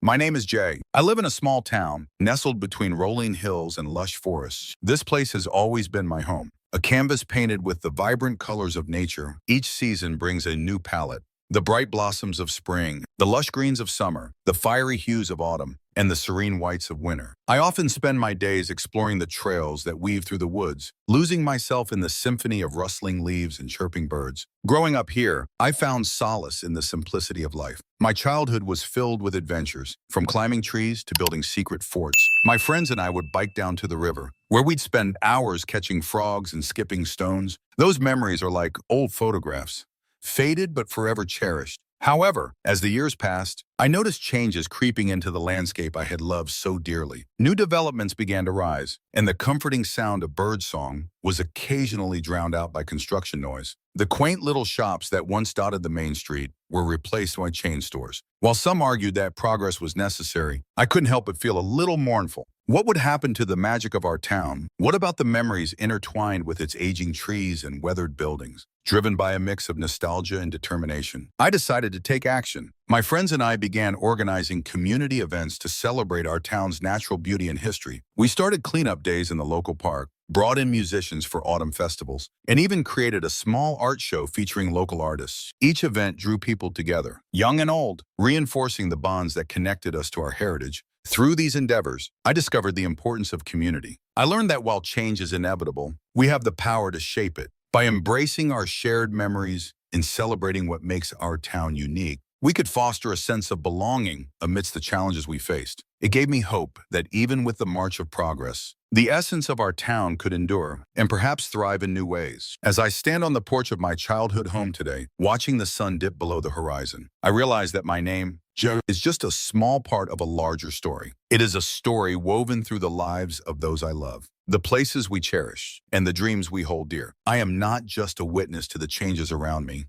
My name is Jay. I live in a small town, nestled between rolling hills and lush forests. This place has always been my home. A canvas painted with the vibrant colors of nature, each season brings a new palette. The bright blossoms of spring, the lush greens of summer, the fiery hues of autumn, and the serene whites of winter. I often spend my days exploring the trails that weave through the woods, losing myself in the symphony of rustling leaves and chirping birds. Growing up here, I found solace in the simplicity of life. My childhood was filled with adventures, from climbing trees to building secret forts. My friends and I would bike down to the river, where we'd spend hours catching frogs and skipping stones. Those memories are like old photographs, faded but forever cherished. However, as the years passed, I noticed changes creeping into the landscape I had loved so dearly. New developments began to rise, and the comforting sound of birdsong was occasionally drowned out by construction noise. The quaint little shops that once dotted the main street were replaced by chain stores. While some argued that progress was necessary, I couldn't help but feel a little mournful. What would happen to the magic of our town? What about the memories intertwined with its aging trees and weathered buildings? Driven by a mix of nostalgia and determination, I decided to take action. My friends and I began organizing community events to celebrate our town's natural beauty and history. We started cleanup days in the local park, brought in musicians for autumn festivals, and even created a small art show featuring local artists. Each event drew people together, young and old, reinforcing the bonds that connected us to our heritage. Through these endeavors, I discovered the importance of community. I learned that while change is inevitable, we have the power to shape it. By embracing our shared memories and celebrating what makes our town unique, we could foster a sense of belonging amidst the challenges we faced. It gave me hope that even with the march of progress, the essence of our town could endure and perhaps thrive in new ways. As I stand on the porch of my childhood home today, watching the sun dip below the horizon, I realize that my name, Joe, is just a small part of a larger story. It is a story woven through the lives of those I love, the places we cherish, and the dreams we hold dear. I am not just a witness to the changes around me.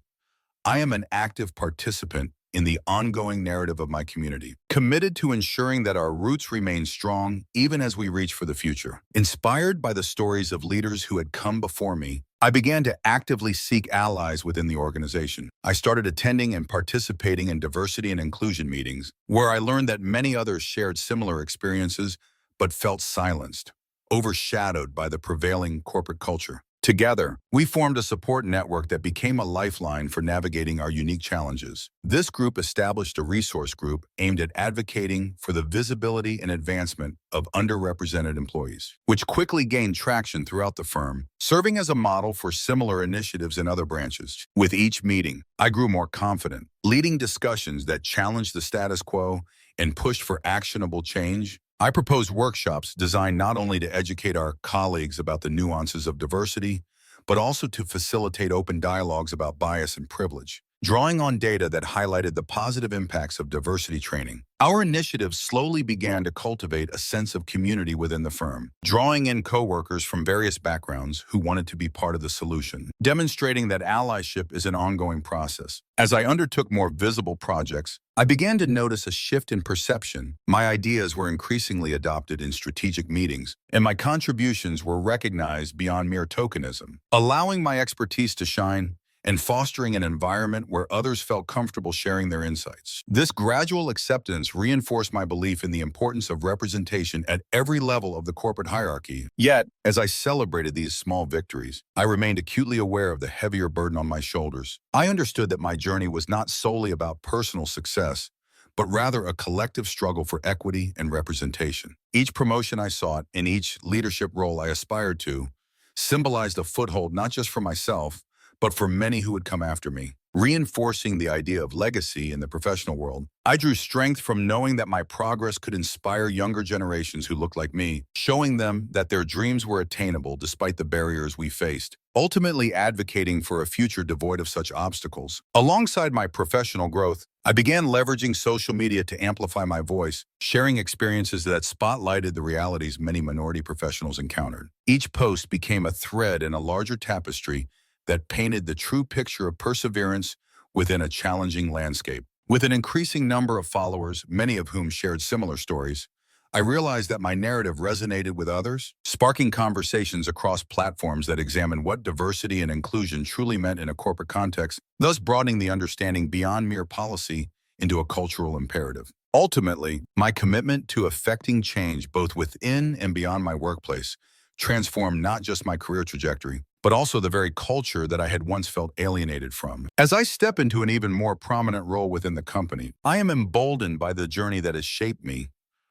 I am an active participant in the ongoing narrative of my community, committed to ensuring that our roots remain strong even as we reach for the future. Inspired by the stories of leaders who had come before me, I began to actively seek allies within the organization. I started attending and participating in diversity and inclusion meetings, where I learned that many others shared similar experiences but felt silenced, overshadowed by the prevailing corporate culture. Together, we formed a support network that became a lifeline for navigating our unique challenges. This group established a resource group aimed at advocating for the visibility and advancement of underrepresented employees, which quickly gained traction throughout the firm, serving as a model for similar initiatives in other branches. With each meeting, I grew more confident, leading discussions that challenged the status quo and pushed for actionable change. I proposed workshops designed not only to educate our colleagues about the nuances of diversity, but also to facilitate open dialogues about bias and privilege, drawing on data that highlighted the positive impacts of diversity training. Our initiatives slowly began to cultivate a sense of community within the firm, drawing in coworkers from various backgrounds who wanted to be part of the solution, demonstrating that allyship is an ongoing process. As I undertook more visible projects, I began to notice a shift in perception. My ideas were increasingly adopted in strategic meetings, and my contributions were recognized beyond mere tokenism, allowing my expertise to shine and fostering an environment where others felt comfortable sharing their insights. This gradual acceptance reinforced my belief in the importance of representation at every level of the corporate hierarchy. Yet, as I celebrated these small victories, I remained acutely aware of the heavier burden on my shoulders. I understood that my journey was not solely about personal success, but rather a collective struggle for equity and representation. Each promotion I sought and each leadership role I aspired to symbolized a foothold not just for myself, but for many who would come after me. Reinforcing the idea of legacy in the professional world, I drew strength from knowing that my progress could inspire younger generations who looked like me, showing them that their dreams were attainable despite the barriers we faced, ultimately advocating for a future devoid of such obstacles. Alongside my professional growth, I began leveraging social media to amplify my voice, sharing experiences that spotlighted the realities many minority professionals encountered. Each post became a thread in a larger tapestry that painted the true picture of perseverance within a challenging landscape. With an increasing number of followers, many of whom shared similar stories, I realized that my narrative resonated with others, sparking conversations across platforms that examine what diversity and inclusion truly meant in a corporate context, thus broadening the understanding beyond mere policy into a cultural imperative. Ultimately, my commitment to effecting change both within and beyond my workplace transformed not just my career trajectory, but also the very culture that I had once felt alienated from. As I step into an even more prominent role within the company, I am emboldened by the journey that has shaped me,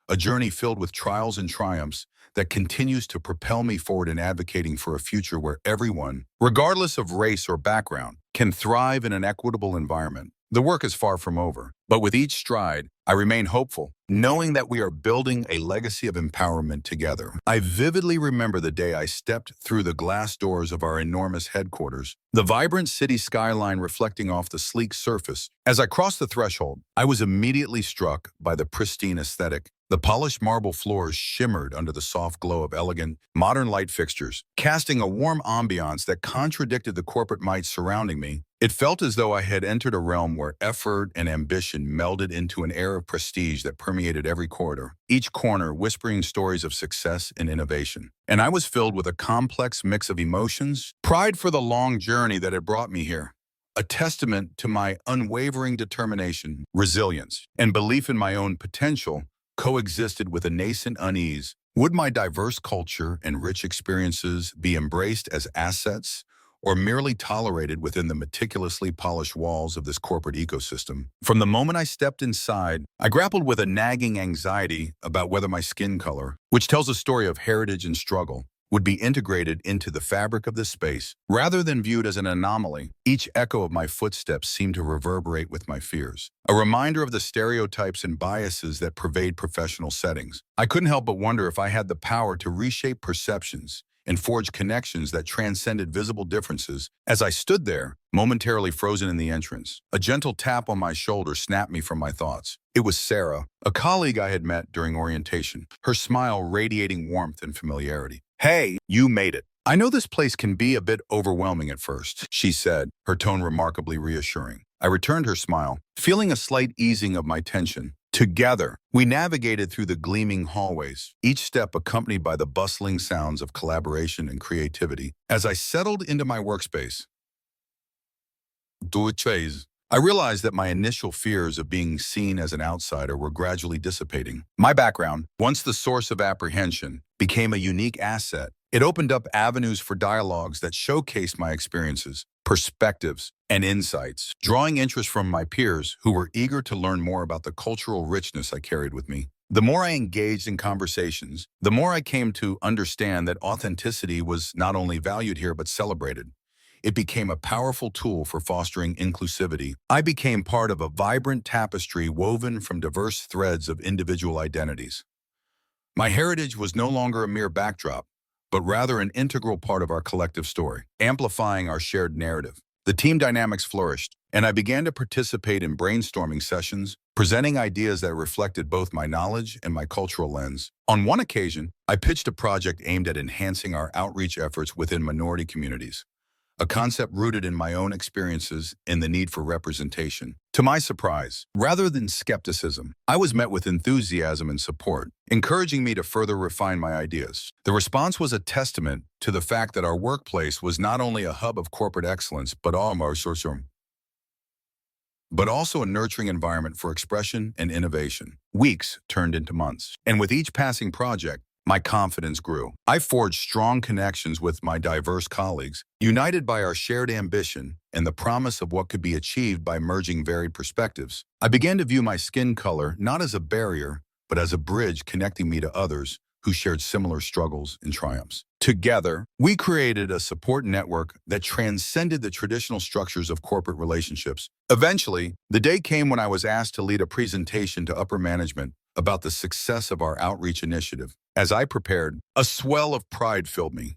a journey filled with trials and triumphs that continues to propel me forward in advocating for a future where everyone, regardless of race or background, can thrive in an equitable environment. The work is far from over, but with each stride, I remain hopeful, knowing that we are building a legacy of empowerment together. I vividly remember the day I stepped through the glass doors of our enormous headquarters, the vibrant city skyline reflecting off the sleek surface. As I crossed the threshold, I was immediately struck by the pristine aesthetic. The polished marble floors shimmered under the soft glow of elegant, modern light fixtures, casting a warm ambiance that contradicted the corporate might surrounding me. It felt as though I had entered a realm where effort and ambition melded into an air of prestige that permeated every corridor, each corner whispering stories of success and innovation. And I was filled with a complex mix of emotions, pride for the long journey that had brought me here, a testament to my unwavering determination, resilience, and belief in my own potential, coexisted with a nascent unease. Would my diverse culture and rich experiences be embraced as assets or merely tolerated within the meticulously polished walls of this corporate ecosystem? From the moment I stepped inside, I grappled with a nagging anxiety about whether my skin color, which tells a story of heritage and struggle, would be integrated into the fabric of this space, rather than viewed as an anomaly. Each echo of my footsteps seemed to reverberate with my fears, a reminder of the stereotypes and biases that pervade professional settings. I couldn't help but wonder if I had the power to reshape perceptions and forge connections that transcended visible differences. As I stood there, momentarily frozen in the entrance, a gentle tap on my shoulder snapped me from my thoughts. It was Sarah, a colleague I had met during orientation, her smile radiating warmth and familiarity. "Hey, you made it. I know this place can be a bit overwhelming at first," she said, her tone remarkably reassuring. I returned her smile, feeling a slight easing of my tension. Together, we navigated through the gleaming hallways, each step accompanied by the bustling sounds of collaboration and creativity. As I settled into my workspace, I realized that my initial fears of being seen as an outsider were gradually dissipating. My background, once the source of apprehension, became a unique asset. It opened up avenues for dialogues that showcased my experiences, perspectives, and insights, drawing interest from my peers who were eager to learn more about the cultural richness I carried with me. The more I engaged in conversations, the more I came to understand that authenticity was not only valued here but celebrated. It became a powerful tool for fostering inclusivity. I became part of a vibrant tapestry woven from diverse threads of individual identities. My heritage was no longer a mere backdrop, but rather an integral part of our collective story, amplifying our shared narrative. The team dynamics flourished, and I began to participate in brainstorming sessions, presenting ideas that reflected both my knowledge and my cultural lens. On one occasion, I pitched a project aimed at enhancing our outreach efforts within minority communities, a concept rooted in my own experiences and the need for representation. To my surprise, rather than skepticism, I was met with enthusiasm and support, encouraging me to further refine my ideas. The response was a testament to the fact that our workplace was not only a hub of corporate excellence, but also a nurturing environment for expression and innovation. Weeks turned into months, and with each passing project, my confidence grew. I forged strong connections with my diverse colleagues, united by our shared ambition and the promise of what could be achieved by merging varied perspectives. I began to view my skin color not as a barrier, but as a bridge connecting me to others who shared similar struggles and triumphs. Together, we created a support network that transcended the traditional structures of corporate relationships. Eventually, the day came when I was asked to lead a presentation to upper management about the success of our outreach initiative. As I prepared, a swell of pride filled me.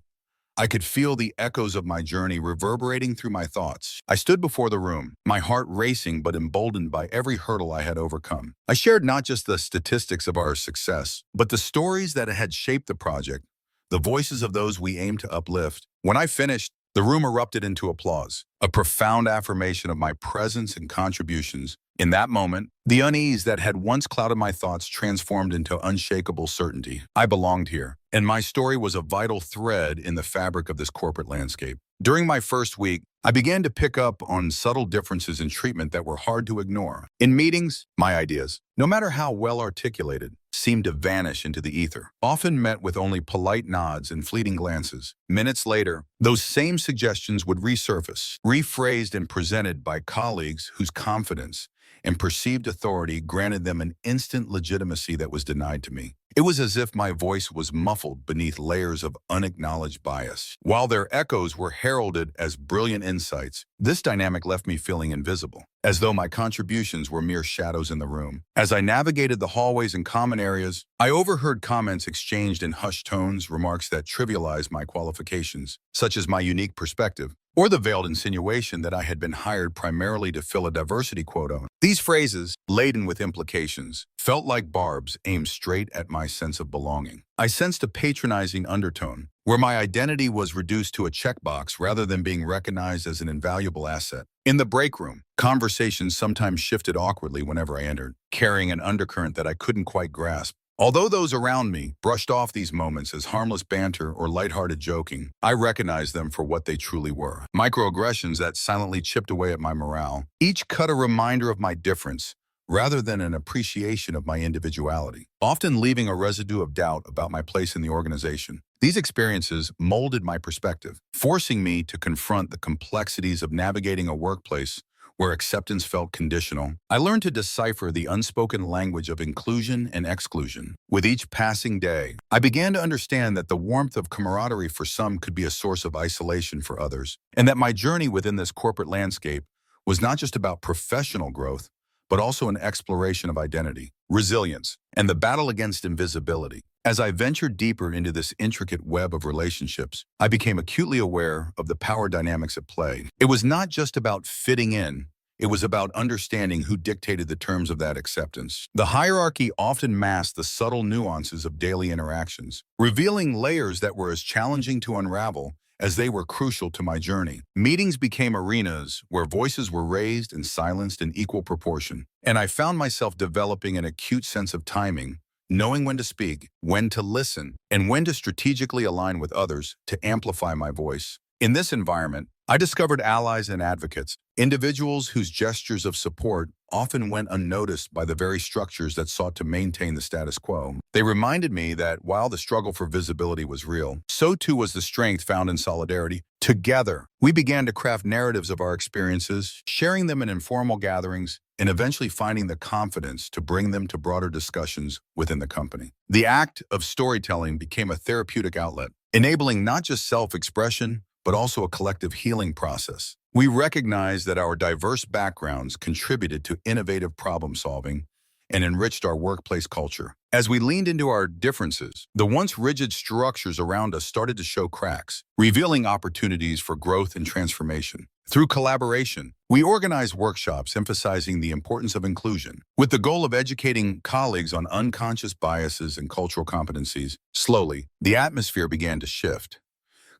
I could feel the echoes of my journey reverberating through my thoughts. I stood before the room, my heart racing but emboldened by every hurdle I had overcome. I shared not just the statistics of our success, but the stories that had shaped the project, the voices of those we aimed to uplift. When I finished, the room erupted into applause, a profound affirmation of my presence and contributions. In that moment, the unease that had once clouded my thoughts transformed into unshakable certainty. I belonged here, and my story was a vital thread in the fabric of this corporate landscape. During my first week, I began to pick up on subtle differences in treatment that were hard to ignore. In meetings, my ideas, no matter how well articulated, seemed to vanish into the ether, often met with only polite nods and fleeting glances. Minutes later, those same suggestions would resurface, rephrased and presented by colleagues whose confidence and perceived authority granted them an instant legitimacy that was denied to me. It was as if my voice was muffled beneath layers of unacknowledged bias. While their echoes were heralded as brilliant insights, this dynamic left me feeling invisible, as though my contributions were mere shadows in the room. As I navigated the hallways and common areas, I overheard comments exchanged in hushed tones, remarks that trivialized my qualifications, such as my unique perspective, or the veiled insinuation that I had been hired primarily to fill a diversity quota. These phrases, laden with implications, felt like barbs aimed straight at my sense of belonging. I sensed a patronizing undertone, where my identity was reduced to a checkbox rather than being recognized as an invaluable asset. In the break room, conversations sometimes shifted awkwardly whenever I entered, carrying an undercurrent that I couldn't quite grasp. Although those around me brushed off these moments as harmless banter or lighthearted joking, I recognized them for what they truly were. Microaggressions that silently chipped away at my morale, each cut a reminder of my difference rather than an appreciation of my individuality, often leaving a residue of doubt about my place in the organization. These experiences molded my perspective, forcing me to confront the complexities of navigating a workplace where acceptance felt conditional. I learned to decipher the unspoken language of inclusion and exclusion. With each passing day, I began to understand that the warmth of camaraderie for some could be a source of isolation for others, and that my journey within this corporate landscape was not just about professional growth, but also an exploration of identity, resilience, and the battle against invisibility. As I ventured deeper into this intricate web of relationships, I became acutely aware of the power dynamics at play. It was not just about fitting in, it was about understanding who dictated the terms of that acceptance. The hierarchy often masked the subtle nuances of daily interactions, revealing layers that were as challenging to unravel as they were crucial to my journey. Meetings became arenas where voices were raised and silenced in equal proportion, and I found myself developing an acute sense of timing, knowing when to speak, when to listen, and when to strategically align with others to amplify my voice. In this environment, I discovered allies and advocates, individuals whose gestures of support often went unnoticed by the very structures that sought to maintain the status quo. They reminded me that while the struggle for visibility was real, so too was the strength found in solidarity. Together, we began to craft narratives of our experiences, sharing them in informal gatherings, and eventually finding the confidence to bring them to broader discussions within the company. The act of storytelling became a therapeutic outlet, enabling not just self-expression, but also a collective healing process. We recognized that our diverse backgrounds contributed to innovative problem-solving and enriched our workplace culture. As we leaned into our differences, the once rigid structures around us started to show cracks, revealing opportunities for growth and transformation. Through collaboration, we organized workshops emphasizing the importance of inclusion, with the goal of educating colleagues on unconscious biases and cultural competencies. Slowly, the atmosphere began to shift.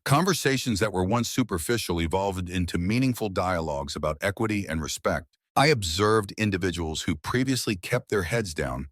Conversations that were once superficial evolved into meaningful dialogues about equity and respect. I observed individuals who previously kept their heads down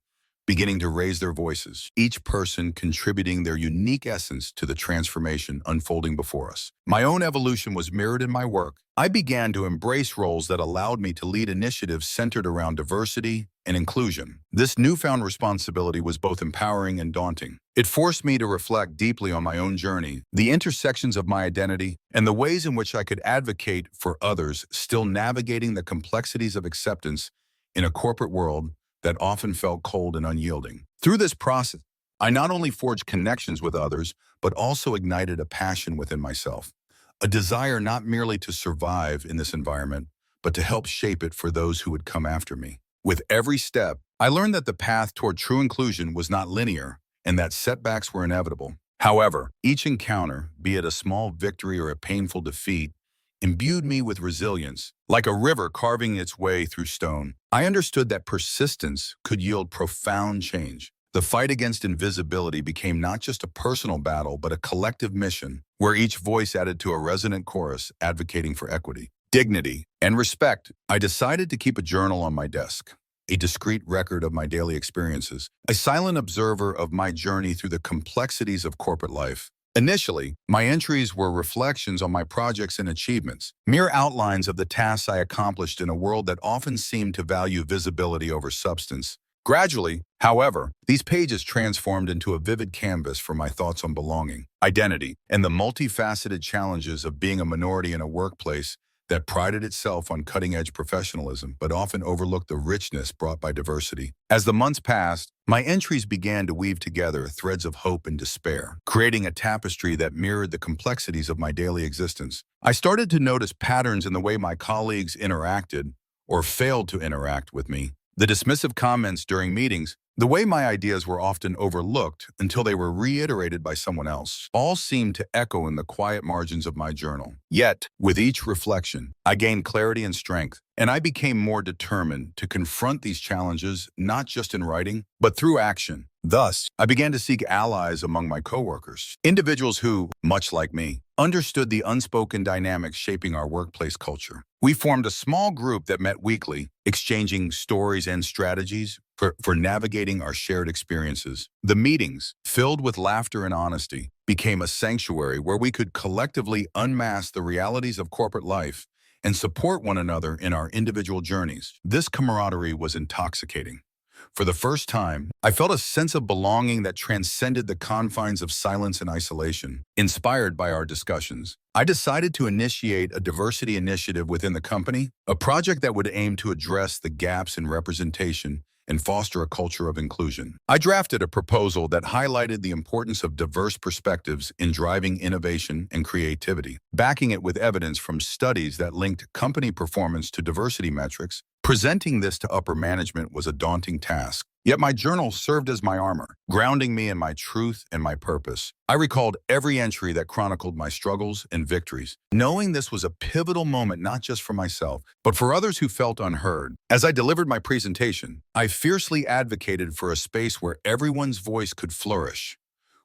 beginning to raise their voices, each person contributing their unique essence to the transformation unfolding before us. My own evolution was mirrored in my work. I began to embrace roles that allowed me to lead initiatives centered around diversity and inclusion. This newfound responsibility was both empowering and daunting. It forced me to reflect deeply on my own journey, the intersections of my identity, and the ways in which I could advocate for others, still navigating the complexities of acceptance in a corporate world that often felt cold and unyielding. Through this process, I not only forged connections with others, but also ignited a passion within myself, a desire not merely to survive in this environment, but to help shape it for those who would come after me. With every step, I learned that the path toward true inclusion was not linear and that setbacks were inevitable. However, each encounter, be it a small victory or a painful defeat, imbued me with resilience. Like a river carving its way through stone, I understood that persistence could yield profound change. The fight against invisibility became not just a personal battle, but a collective mission, where each voice added to a resonant chorus advocating for equity, dignity, and respect. I decided to keep a journal on my desk, a discreet record of my daily experiences, a silent observer of my journey through the complexities of corporate life. Initially, my entries were reflections on my projects and achievements, mere outlines of the tasks I accomplished in a world that often seemed to value visibility over substance. Gradually, however, these pages transformed into a vivid canvas for my thoughts on belonging, identity, and the multifaceted challenges of being a minority in a workplace that prided itself on cutting-edge professionalism but often overlooked the richness brought by diversity. As the months passed, my entries began to weave together threads of hope and despair, creating a tapestry that mirrored the complexities of my daily existence. I started to notice patterns in the way my colleagues interacted or failed to interact with me. The dismissive comments during meetings, the way my ideas were often overlooked until they were reiterated by someone else, all seemed to echo in the quiet margins of my journal. Yet, with each reflection, I gained clarity and strength, and I became more determined to confront these challenges not just in writing, but through action. Thus, I began to seek allies among my coworkers, individuals who, much like me, understood the unspoken dynamics shaping our workplace culture. We formed a small group that met weekly, exchanging stories and strategies for navigating our shared experiences. The meetings, filled with laughter and honesty, became a sanctuary where we could collectively unmask the realities of corporate life and support one another in our individual journeys. This camaraderie was intoxicating. For the first time, I felt a sense of belonging that transcended the confines of silence and isolation. Inspired by our discussions, I decided to initiate a diversity initiative within the company, a project that would aim to address the gaps in representation and foster a culture of inclusion. I drafted a proposal that highlighted the importance of diverse perspectives in driving innovation and creativity, backing it with evidence from studies that linked company performance to diversity metrics. Presenting this to upper management was a daunting task, yet my journal served as my armor, grounding me in my truth and my purpose. I recalled every entry that chronicled my struggles and victories, knowing this was a pivotal moment not just for myself, but for others who felt unheard. As I delivered my presentation, I fiercely advocated for a space where everyone's voice could flourish,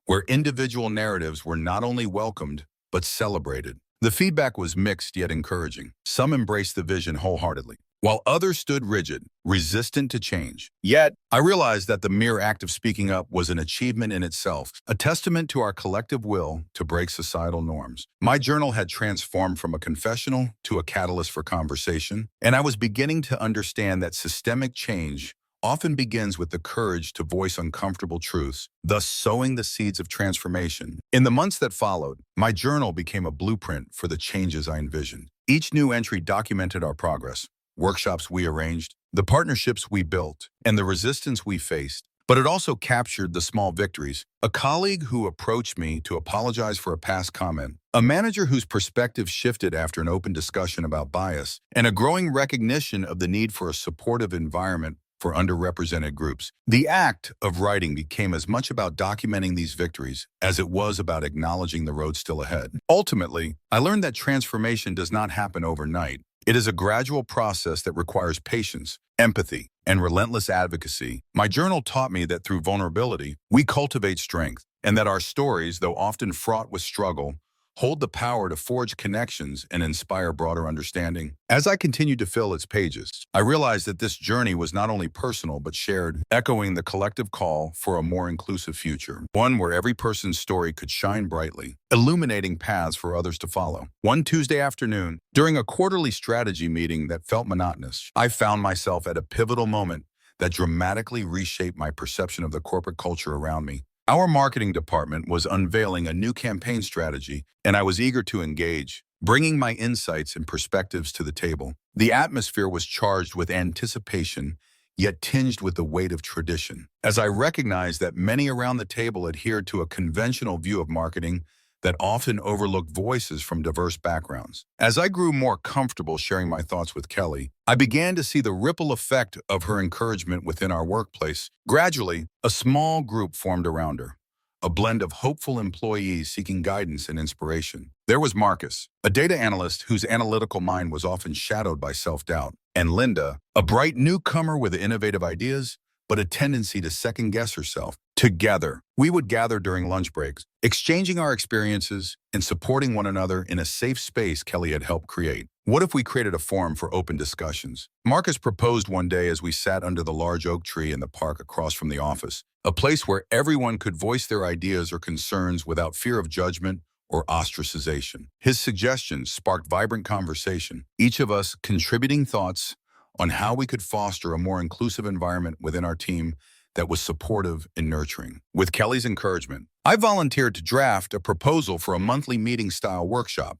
where individual narratives were not only welcomed, but celebrated. The feedback was mixed yet encouraging. Some embraced the vision wholeheartedly, while others stood rigid, resistant to change. Yet, I realized that the mere act of speaking up was an achievement in itself, a testament to our collective will to break societal norms. My journal had transformed from a confessional to a catalyst for conversation, and I was beginning to understand that systemic change often begins with the courage to voice uncomfortable truths, thus sowing the seeds of transformation. In the months that followed, my journal became a blueprint for the changes I envisioned. Each new entry documented our progress, workshops we arranged, the partnerships we built, and the resistance we faced. But it also captured the small victories. A colleague who approached me to apologize for a past comment, a manager whose perspective shifted after an open discussion about bias, and a growing recognition of the need for a supportive environment for underrepresented groups. The act of writing became as much about documenting these victories as it was about acknowledging the road still ahead. Ultimately, I learned that transformation does not happen overnight. It is a gradual process that requires patience, empathy, and relentless advocacy. My journal taught me that through vulnerability, we cultivate strength, and that our stories, though often fraught with struggle, hold the power to forge connections and inspire broader understanding. As I continued to fill its pages, I realized that this journey was not only personal but shared, echoing the collective call for a more inclusive future, one where every person's story could shine brightly, illuminating paths for others to follow. One Tuesday afternoon, during a quarterly strategy meeting that felt monotonous, I found myself at a pivotal moment that dramatically reshaped my perception of the corporate culture around me. Our marketing department was unveiling a new campaign strategy, and I was eager to engage, bringing my insights and perspectives to the table. The atmosphere was charged with anticipation, yet tinged with the weight of tradition, as I recognized that many around the table adhered to a conventional view of marketing that often overlooked voices from diverse backgrounds. As I grew more comfortable sharing my thoughts with Kelly, I began to see the ripple effect of her encouragement within our workplace. Gradually, a small group formed around her, a blend of hopeful employees seeking guidance and inspiration. There was Marcus, a data analyst whose analytical mind was often shadowed by self-doubt, and Linda, a bright newcomer with innovative ideas, but a tendency to second-guess herself. Together, we would gather during lunch breaks, exchanging our experiences and supporting one another in a safe space Kelly had helped create. What if we created a forum for open discussions? Marcus proposed one day as we sat under the large oak tree in the park across from the office, a place where everyone could voice their ideas or concerns without fear of judgment or ostracization. His suggestions sparked vibrant conversation, each of us contributing thoughts on how we could foster a more inclusive environment within our team that was supportive and nurturing. With Kelly's encouragement, I volunteered to draft a proposal for a monthly meeting-style workshop,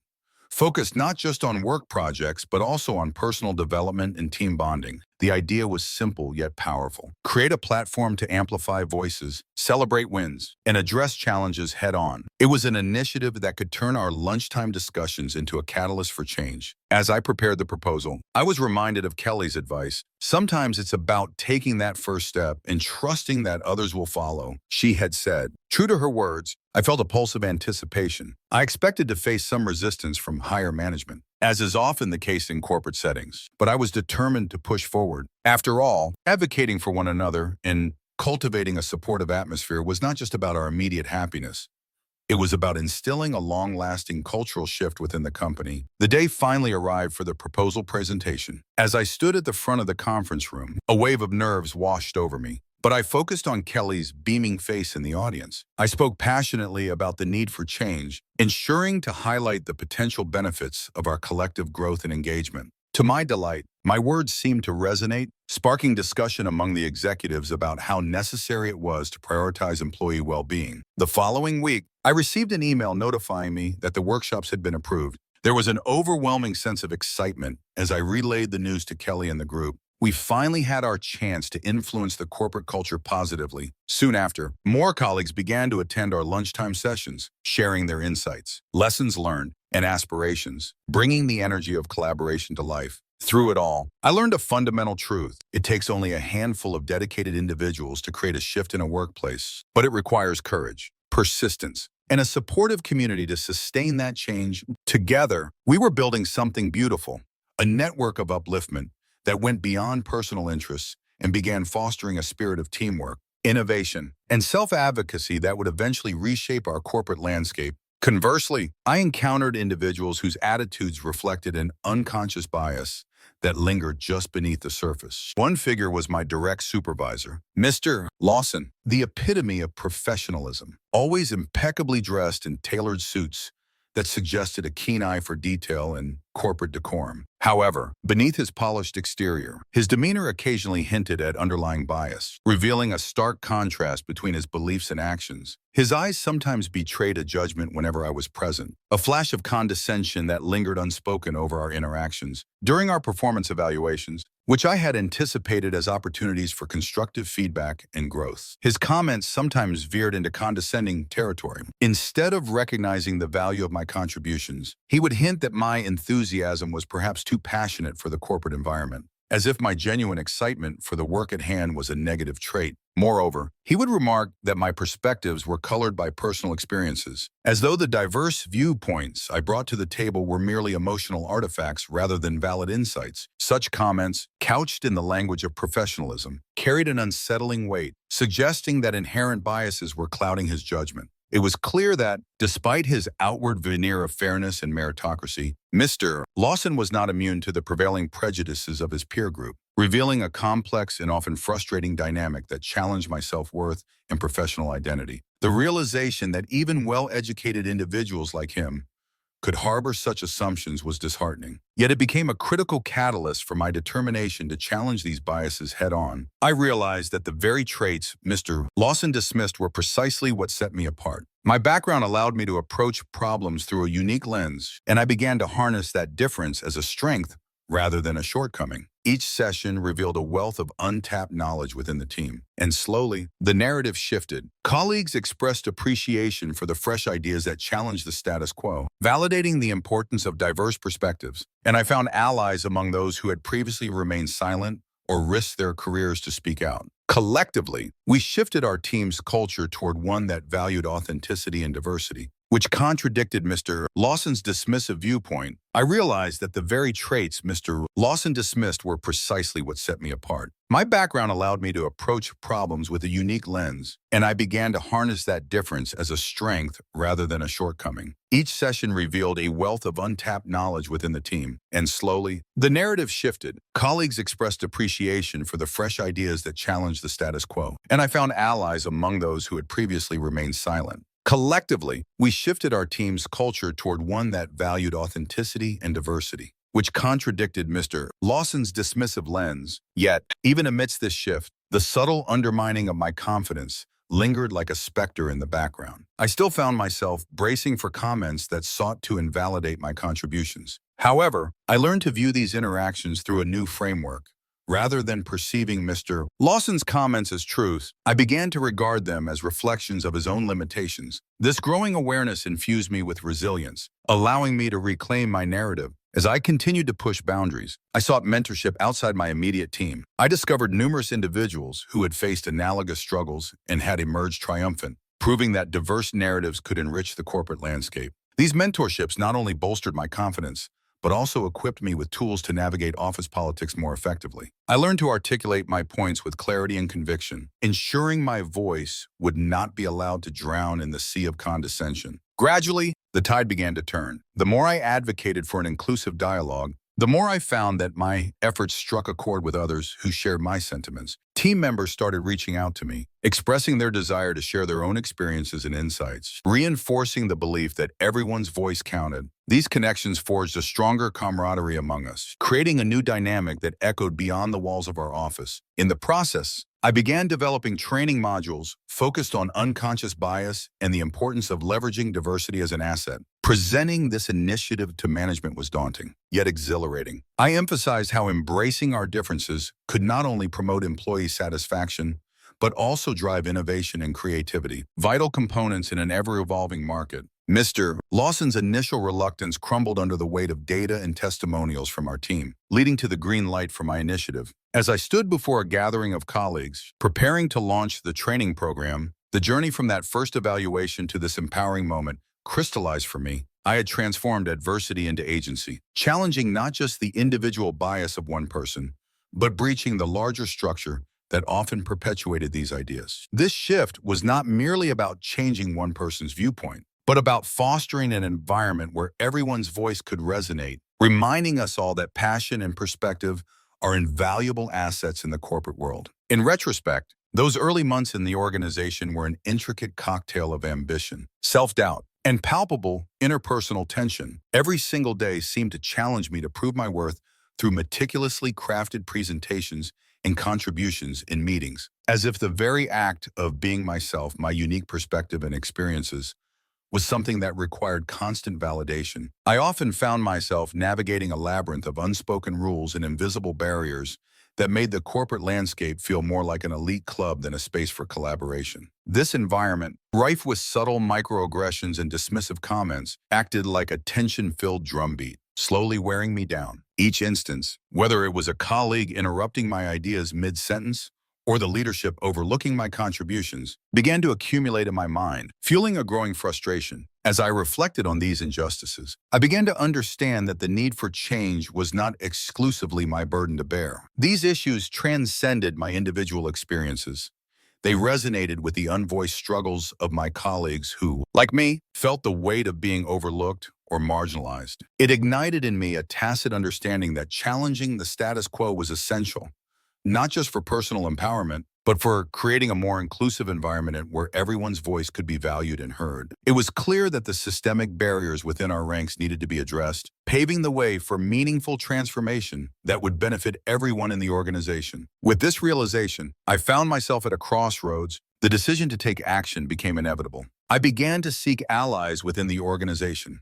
focused not just on work projects, but also on personal development and team bonding. The idea was simple yet powerful. Create a platform to amplify voices, celebrate wins, and address challenges head-on. It was an initiative that could turn our lunchtime discussions into a catalyst for change. As I prepared the proposal, I was reminded of Kelly's advice. Sometimes it's about taking that first step and trusting that others will follow, she had said. True to her words, I felt a pulse of anticipation. I expected to face some resistance from higher management, as is often the case in corporate settings, but I was determined to push forward. After all, advocating for one another and cultivating a supportive atmosphere was not just about our immediate happiness. It was about instilling a long-lasting cultural shift within the company. The day finally arrived for the proposal presentation. As I stood at the front of the conference room, a wave of nerves washed over me. But I focused on Kelly's beaming face in the audience. I spoke passionately about the need for change, ensuring to highlight the potential benefits of our collective growth and engagement. To my delight, my words seemed to resonate, sparking discussion among the executives about how necessary it was to prioritize employee well-being. The following week, I received an email notifying me that the workshops had been approved. There was an overwhelming sense of excitement as I relayed the news to Kelly and the group. We finally had our chance to influence the corporate culture positively. Soon after, more colleagues began to attend our lunchtime sessions, sharing their insights, lessons learned, and aspirations, bringing the energy of collaboration to life. Through it all, I learned a fundamental truth. It takes only a handful of dedicated individuals to create a shift in a workplace, but it requires courage, persistence, and a supportive community to sustain that change. Together, we were building something beautiful, a network of upliftment that went beyond personal interests and began fostering a spirit of teamwork, innovation, and self-advocacy that would eventually reshape our corporate landscape. Conversely, I encountered individuals whose attitudes reflected an unconscious bias that lingered just beneath the surface. One figure was my direct supervisor, Mr. Lawson, the epitome of professionalism, always impeccably dressed in tailored suits that suggested a keen eye for detail and corporate decorum. However, beneath his polished exterior, his demeanor occasionally hinted at underlying bias, revealing a stark contrast between his beliefs and actions. His eyes sometimes betrayed a judgment whenever I was present, a flash of condescension that lingered unspoken over our interactions. During our performance evaluations, which I had anticipated as opportunities for constructive feedback and growth, his comments sometimes veered into condescending territory. Instead of recognizing the value of my contributions, he would hint that my enthusiasm was perhaps too passionate for the corporate environment, as if my genuine excitement for the work at hand was a negative trait. Moreover, he would remark that my perspectives were colored by personal experiences, as though the diverse viewpoints I brought to the table were merely emotional artifacts rather than valid insights. Such comments, couched in the language of professionalism, carried an unsettling weight, suggesting that inherent biases were clouding his judgment. It was clear that, despite his outward veneer of fairness and meritocracy, Mr. Lawson was not immune to the prevailing prejudices of his peer group, revealing a complex and often frustrating dynamic that challenged my self-worth and professional identity. The realization that even well-educated individuals like him could harbor such assumptions was disheartening. Yet it became a critical catalyst for my determination to challenge these biases head-on. I realized that the very traits Mr. Lawson dismissed were precisely what set me apart. My background allowed me to approach problems through a unique lens, and I began to harness that difference as a strength rather than a shortcoming. Each session revealed a wealth of untapped knowledge within the team, and slowly, the narrative shifted. Colleagues expressed appreciation for the fresh ideas that challenged the status quo, validating the importance of diverse perspectives. And I found allies among those who had previously remained silent or risked their careers to speak out. Collectively, we shifted our team's culture toward one that valued authenticity and diversity. which contradicted Mr. Lawson's dismissive viewpoint. I realized that the very traits Mr. Lawson dismissed were precisely what set me apart. My background allowed me to approach problems with a unique lens, and I began to harness that difference as a strength rather than a shortcoming. Each session revealed a wealth of untapped knowledge within the team, and slowly, the narrative shifted. Colleagues expressed appreciation for the fresh ideas that challenged the status quo, and I found allies among those who had previously remained silent. Collectively, we shifted our team's culture toward one that valued authenticity and diversity, which contradicted Mr. Lawson's dismissive lens. Yet, even amidst this shift, the subtle undermining of my confidence lingered like a specter in the background. I still found myself bracing for comments that sought to invalidate my contributions. However, I learned to view these interactions through a new framework. Rather than perceiving Mr. Lawson's comments as truths, I began to regard them as reflections of his own limitations. This growing awareness infused me with resilience, allowing me to reclaim my narrative. As I continued to push boundaries, I sought mentorship outside my immediate team. I discovered numerous individuals who had faced analogous struggles and had emerged triumphant, proving that diverse narratives could enrich the corporate landscape. These mentorships not only bolstered my confidence, but also equipped me with tools to navigate office politics more effectively. I learned to articulate my points with clarity and conviction, ensuring my voice would not be allowed to drown in the sea of condescension. Gradually, the tide began to turn. The more I advocated for an inclusive dialogue, the more I found that my efforts struck a chord with others who shared my sentiments. Team members started reaching out to me, expressing their desire to share their own experiences and insights, reinforcing the belief that everyone's voice counted. These connections forged a stronger camaraderie among us, creating a new dynamic that echoed beyond the walls of our office. In the process, I began developing training modules focused on unconscious bias and the importance of leveraging diversity as an asset. Presenting this initiative to management was daunting, yet exhilarating. I emphasized how embracing our differences could not only promote employee satisfaction, but also drive innovation and creativity, vital components in an ever-evolving market. Mr. Lawson's initial reluctance crumbled under the weight of data and testimonials from our team, leading to the green light for my initiative. As I stood before a gathering of colleagues, preparing to launch the training program, the journey from that first evaluation to this empowering moment crystallized for me. I had transformed adversity into agency, challenging not just the individual bias of one person, but breaching the larger structure that often perpetuated these ideas. This shift was not merely about changing one person's viewpoint, but about fostering an environment where everyone's voice could resonate, reminding us all that passion and perspective are invaluable assets in the corporate world. In retrospect, those early months in the organization were an intricate cocktail of ambition, self-doubt, and palpable interpersonal tension. Every single day seemed to challenge me to prove my worth through meticulously crafted presentations and contributions in meetings, as if the very act of being myself, my unique perspective and experiences, was something that required constant validation. I often found myself navigating a labyrinth of unspoken rules and invisible barriers that made the corporate landscape feel more like an elite club than a space for collaboration. This environment, rife with subtle microaggressions and dismissive comments, acted like a tension-filled drumbeat, slowly wearing me down. Each instance, whether it was a colleague interrupting my ideas mid-sentence or the leadership overlooking my contributions, began to accumulate in my mind, fueling a growing frustration. As I reflected on these injustices, I began to understand that the need for change was not exclusively my burden to bear. These issues transcended my individual experiences. They resonated with the unvoiced struggles of my colleagues who, like me, felt the weight of being overlooked or marginalized. It ignited in me a tacit understanding that challenging the status quo was essential, not just for personal empowerment, but for creating a more inclusive environment where everyone's voice could be valued and heard. It was clear that the systemic barriers within our ranks needed to be addressed, paving the way for meaningful transformation that would benefit everyone in the organization. With this realization, I found myself at a crossroads. The decision to take action became inevitable. I began to seek allies within the organization,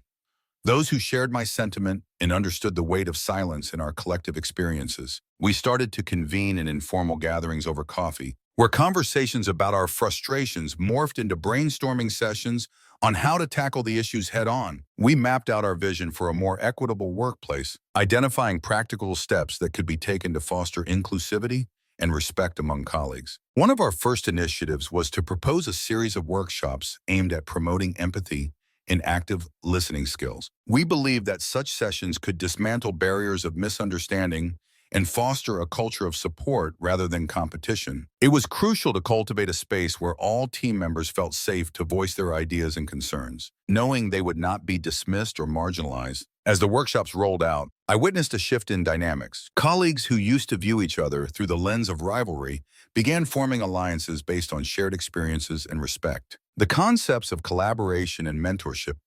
those who shared my sentiment and understood the weight of silence in our collective experiences. We started to convene in informal gatherings over coffee, where conversations about our frustrations morphed into brainstorming sessions on how to tackle the issues head-on. We mapped out our vision for a more equitable workplace, identifying practical steps that could be taken to foster inclusivity and respect among colleagues. One of our first initiatives was to propose a series of workshops aimed at promoting empathy in active listening skills. We believe that such sessions could dismantle barriers of misunderstanding and foster a culture of support rather than competition. It was crucial to cultivate a space where all team members felt safe to voice their ideas and concerns, knowing they would not be dismissed or marginalized. As the workshops rolled out, I witnessed a shift in dynamics. Colleagues who used to view each other through the lens of rivalry began forming alliances based on shared experiences and respect. The concepts of collaboration and mentorship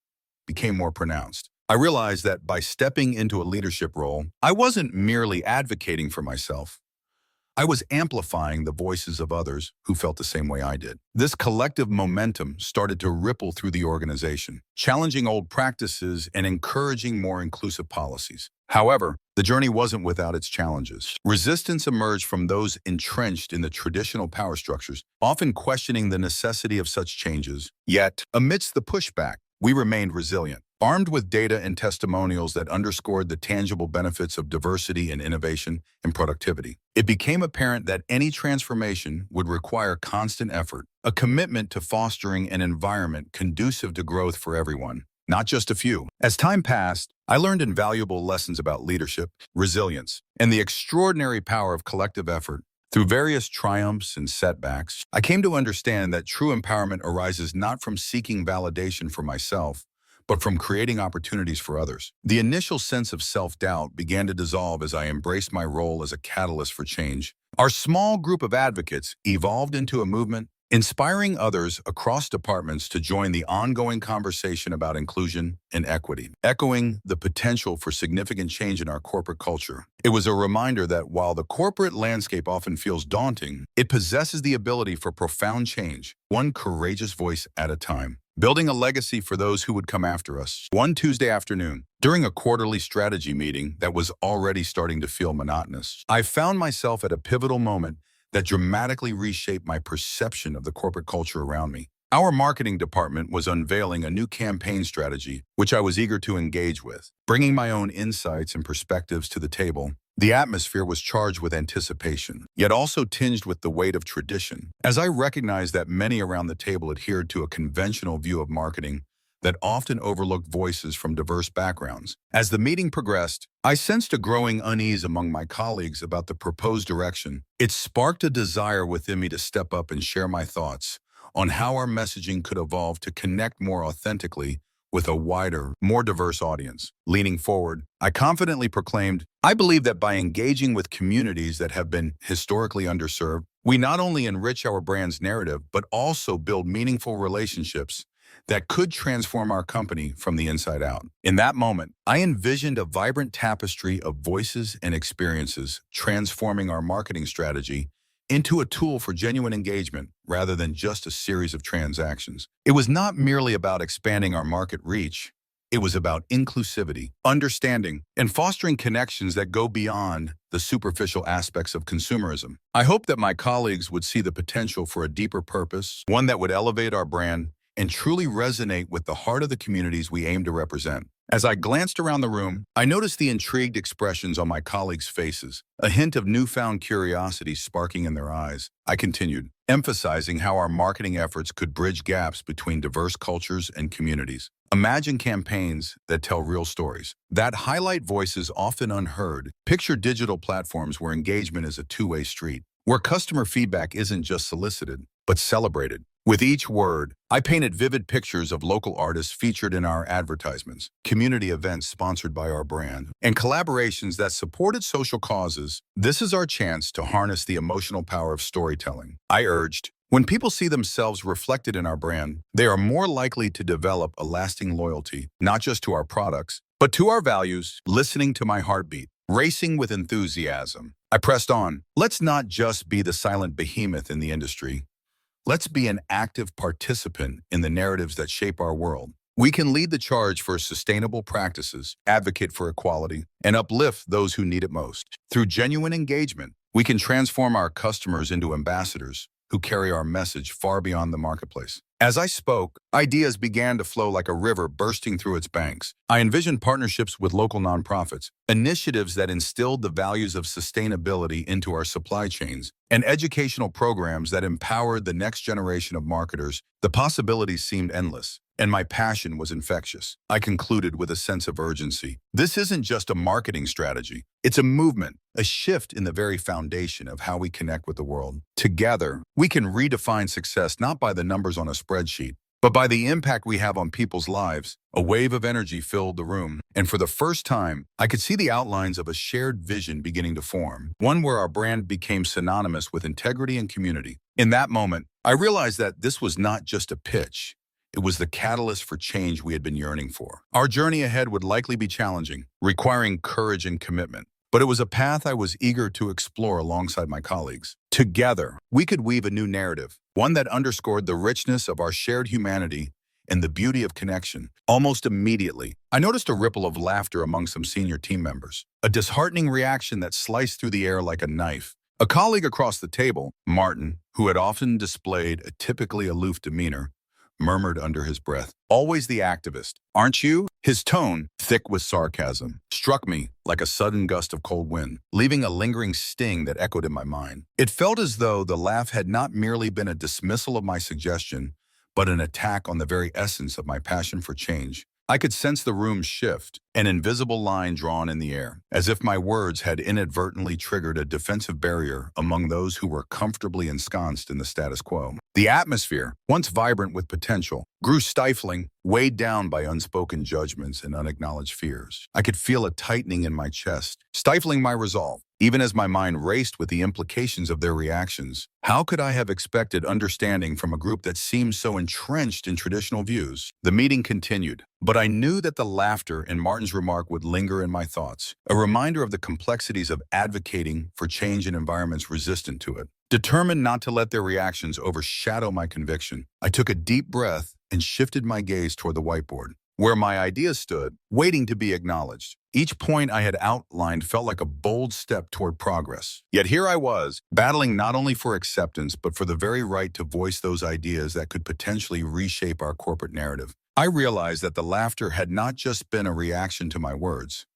became more pronounced. I realized that by stepping into a leadership role, I wasn't merely advocating for myself. I was amplifying the voices of others who felt the same way I did. This collective momentum started to ripple through the organization, challenging old practices and encouraging more inclusive policies. However, the journey wasn't without its challenges. Resistance emerged from those entrenched in the traditional power structures, often questioning the necessity of such changes. Yet, amidst the pushback, we remained resilient. Armed with data and testimonials that underscored the tangible benefits of diversity and innovation and productivity, it became apparent that any transformation would require constant effort, a commitment to fostering an environment conducive to growth for everyone, not just a few. As time passed, I learned invaluable lessons about leadership, resilience, and the extraordinary power of collective effort. Through various triumphs and setbacks, I came to understand that true empowerment arises not from seeking validation for myself, but from creating opportunities for others. The initial sense of self-doubt began to dissolve as I embraced my role as a catalyst for change. Our small group of advocates evolved into a movement, inspiring others across departments to join the ongoing conversation about inclusion and equity, echoing the potential for significant change in our corporate culture. It was a reminder that while the corporate landscape often feels daunting, it possesses the ability for profound change, one courageous voice at a time. Building a legacy for those who would come after us. One Tuesday afternoon, during a quarterly strategy meeting that was already starting to feel monotonous, I found myself at a pivotal moment that dramatically reshaped my perception of the corporate culture around me. Our marketing department was unveiling a new campaign strategy, which I was eager to engage with. Bringing my own insights and perspectives to the table, the atmosphere was charged with anticipation, yet also tinged with the weight of tradition. As I recognized that many around the table adhered to a conventional view of marketing that often overlooked voices from diverse backgrounds. As the meeting progressed, I sensed a growing unease among my colleagues about the proposed direction. It sparked a desire within me to step up and share my thoughts on how our messaging could evolve to connect more authentically with a wider, more diverse audience. Leaning forward, I confidently proclaimed, I believe that by engaging with communities that have been historically underserved, we not only enrich our brand's narrative, but also build meaningful relationships that could transform our company from the inside out. In that moment, I envisioned a vibrant tapestry of voices and experiences, transforming our marketing strategy into a tool for genuine engagement rather than just a series of transactions. It was not merely about expanding our market reach. It was about inclusivity, understanding, and fostering connections that go beyond the superficial aspects of consumerism. I hope that my colleagues would see the potential for a deeper purpose, one that would elevate our brand and truly resonate with the heart of the communities we aim to represent. As I glanced around the room, I noticed the intrigued expressions on my colleagues' faces, a hint of newfound curiosity sparking in their eyes. I continued, emphasizing how our marketing efforts could bridge gaps between diverse cultures and communities. Imagine campaigns that tell real stories, that highlight voices often unheard. Picture digital platforms where engagement is a two-way street, where customer feedback isn't just solicited, but celebrated. With each word, I painted vivid pictures of local artists featured in our advertisements, community events sponsored by our brand, and collaborations that supported social causes. This is our chance to harness the emotional power of storytelling. I urged, when people see themselves reflected in our brand, they are more likely to develop a lasting loyalty, not just to our products, but to our values. Listening to my heartbeat, racing with enthusiasm, I pressed on. Let's not just be the silent behemoth in the industry. Let's be an active participant in the narratives that shape our world. We can lead the charge for sustainable practices, advocate for equality, and uplift those who need it most. Through genuine engagement, we can transform our customers into ambassadors who carry our message far beyond the marketplace. As I spoke, ideas began to flow like a river bursting through its banks. I envisioned partnerships with local nonprofits, initiatives that instilled the values of sustainability into our supply chains, and educational programs that empowered the next generation of marketers. The possibilities seemed endless. and my passion was infectious. I concluded with a sense of urgency. This isn't just a marketing strategy. It's a movement, a shift in the very foundation of how we connect with the world. Together, we can redefine success not by the numbers on a spreadsheet, but by the impact we have on people's lives. A wave of energy filled the room, and for the first time, I could see the outlines of a shared vision beginning to form, one where our brand became synonymous with integrity and community. In that moment, I realized that this was not just a pitch. It was the catalyst for change we had been yearning for. Our journey ahead would likely be challenging, requiring courage and commitment. But it was a path I was eager to explore alongside my colleagues. Together, we could weave a new narrative, one that underscored the richness of our shared humanity and the beauty of connection. Almost immediately, I noticed a ripple of laughter among some senior team members, a disheartening reaction that sliced through the air like a knife. A colleague across the table, Martin, who had often displayed a typically aloof demeanor, murmured under his breath, "Always the activist, aren't you?" His tone, thick with sarcasm, struck me like a sudden gust of cold wind, leaving a lingering sting that echoed in my mind. It felt as though the laugh had not merely been a dismissal of my suggestion, but an attack on the very essence of my passion for change. I could sense the room shift, an invisible line drawn in the air, as if my words had inadvertently triggered a defensive barrier among those who were comfortably ensconced in the status quo. The atmosphere, once vibrant with potential, grew stifling, weighed down by unspoken judgments and unacknowledged fears. I could feel a tightening in my chest, stifling my resolve, even as my mind raced with the implications of their reactions. How could I have expected understanding from a group that seemed so entrenched in traditional views? The meeting continued, but I knew that the laughter in Martin's remark would linger in my thoughts, a reminder of the complexities of advocating for change in environments resistant to it. Determined not to let their reactions overshadow my conviction, I took a deep breath and shifted my gaze toward the whiteboard, where my ideas stood, waiting to be acknowledged. Each point I had outlined felt like a bold step toward progress. Yet here I was, battling not only for acceptance, but for the very right to voice those ideas that could potentially reshape our corporate narrative. I realized that the laughter had not just been a reaction to my words.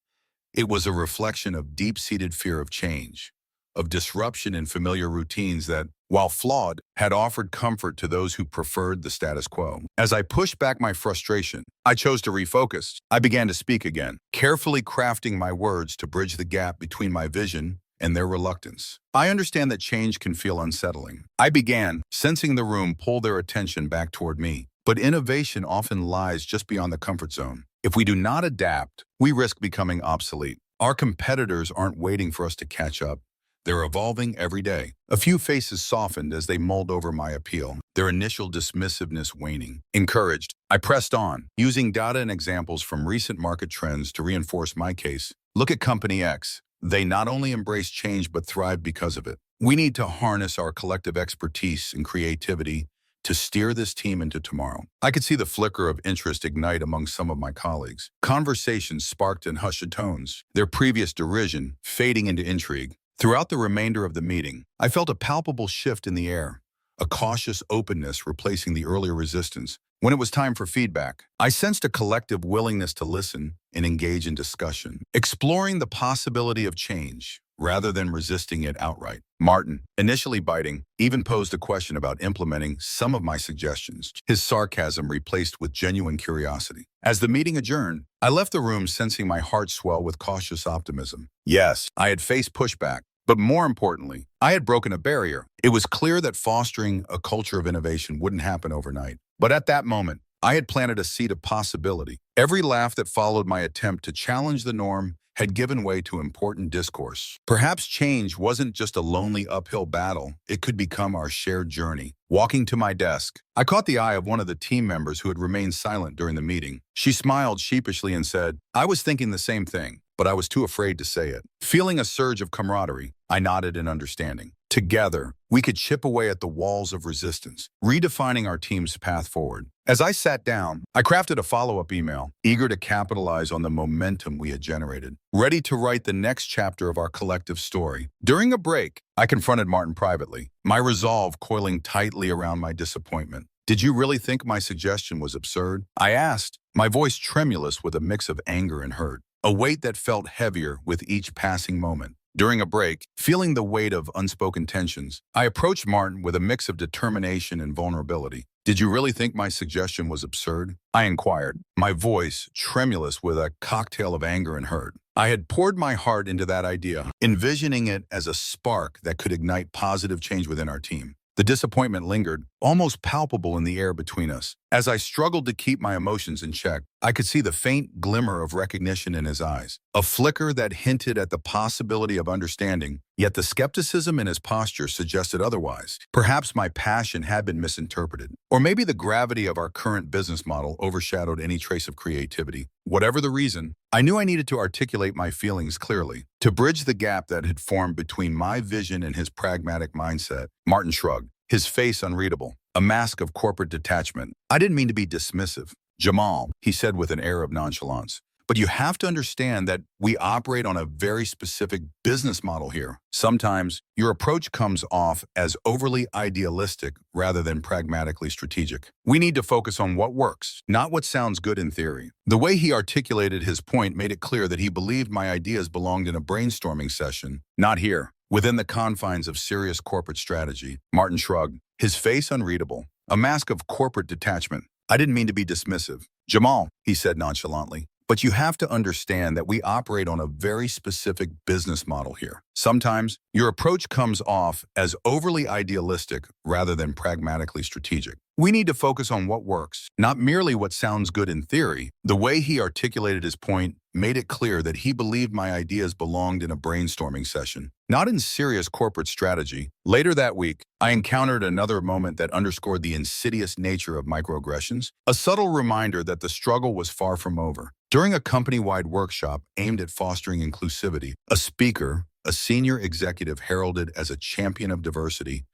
It was a reflection of deep-seated fear of change, of disruption in familiar routines that, while flawed, had offered comfort to those who preferred the status quo. As I pushed back my frustration, I chose to refocus. I began to speak again, carefully crafting my words to bridge the gap between my vision and their reluctance. I understand that change can feel unsettling. I began, sensing the room pull their attention back toward me. But innovation often lies just beyond the comfort zone. If we do not adapt, we risk becoming obsolete. Our competitors aren't waiting for us to catch up. They're evolving every day. A few faces softened as they mulled over my appeal, their initial dismissiveness waning. Encouraged, I pressed on, using data and examples from recent market trends to reinforce my case. Look at Company X. They not only embrace change but thrive because of it. We need to harness our collective expertise and creativity to steer this team into tomorrow. I could see the flicker of interest ignite among some of my colleagues. Conversations sparked in hushed tones, their previous derision fading into intrigue. Throughout the remainder of the meeting, I felt a palpable shift in the air, a cautious openness replacing the earlier resistance. When it was time for feedback, I sensed a collective willingness to listen and engage in discussion, exploring the possibility of change rather than resisting it outright. Martin, initially biting, even posed a question about implementing some of my suggestions, his sarcasm replaced with genuine curiosity. As the meeting adjourned, I left the room sensing my heart swell with cautious optimism. Yes, I had faced pushback, but more importantly, I had broken a barrier. It was clear that fostering a culture of innovation wouldn't happen overnight. But at that moment, I had planted a seed of possibility. Every laugh that followed my attempt to challenge the norm had given way to important discourse. Perhaps change wasn't just a lonely uphill battle. It could become our shared journey. Walking to my desk, I caught the eye of one of the team members who had remained silent during the meeting. She smiled sheepishly and said, "I was thinking the same thing, but I was too afraid to say it." Feeling a surge of camaraderie, I nodded in understanding. Together, we could chip away at the walls of resistance, redefining our team's path forward. As I sat down, I crafted a follow-up email, eager to capitalize on the momentum we had generated, ready to write the next chapter of our collective story. During a break, I confronted Martin privately, my resolve coiling tightly around my disappointment. "Did you really think my suggestion was absurd?" I asked, my voice tremulous with a mix of anger and hurt, a weight that felt heavier with each passing moment. During a break, feeling the weight of unspoken tensions, I approached Martin with a mix of determination and vulnerability. Did you really think my suggestion was absurd? I inquired, my voice tremulous with a cocktail of anger and hurt. I had poured my heart into that idea, envisioning it as a spark that could ignite positive change within our team. The disappointment lingered, almost palpable in the air between us. As I struggled to keep my emotions in check, I could see the faint glimmer of recognition in his eyes, a flicker that hinted at the possibility of understanding, yet the skepticism in his posture suggested otherwise. Perhaps my passion had been misinterpreted, or maybe the gravity of our current business model overshadowed any trace of creativity. Whatever the reason, I knew I needed to articulate my feelings clearly. To bridge the gap that had formed between my vision and his pragmatic mindset, Martin shrugged, his face unreadable, a mask of corporate detachment. I didn't mean to be dismissive. Jamal, he said with an air of nonchalance, but you have to understand that we operate on a very specific business model here. Sometimes your approach comes off as overly idealistic rather than pragmatically strategic. We need to focus on what works, not what sounds good in theory. The way he articulated his point made it clear that he believed my ideas belonged in a brainstorming session, not here, within the confines of serious corporate strategy. Martin shrugged, his face unreadable, a mask of corporate detachment. I didn't mean to be dismissive. Jamal, he said nonchalantly, but you have to understand that we operate on a very specific business model here. Sometimes your approach comes off as overly idealistic rather than pragmatically strategic. We need to focus on what works, not merely what sounds good in theory. The way he articulated his point made it clear that he believed my ideas belonged in a brainstorming session, not in serious corporate strategy. Later that week, I encountered another moment that underscored the insidious nature of microaggressions, a subtle reminder that the struggle was far from over. During a company-wide workshop aimed at fostering inclusivity, a speaker, a senior executive heralded as a champion of diversity,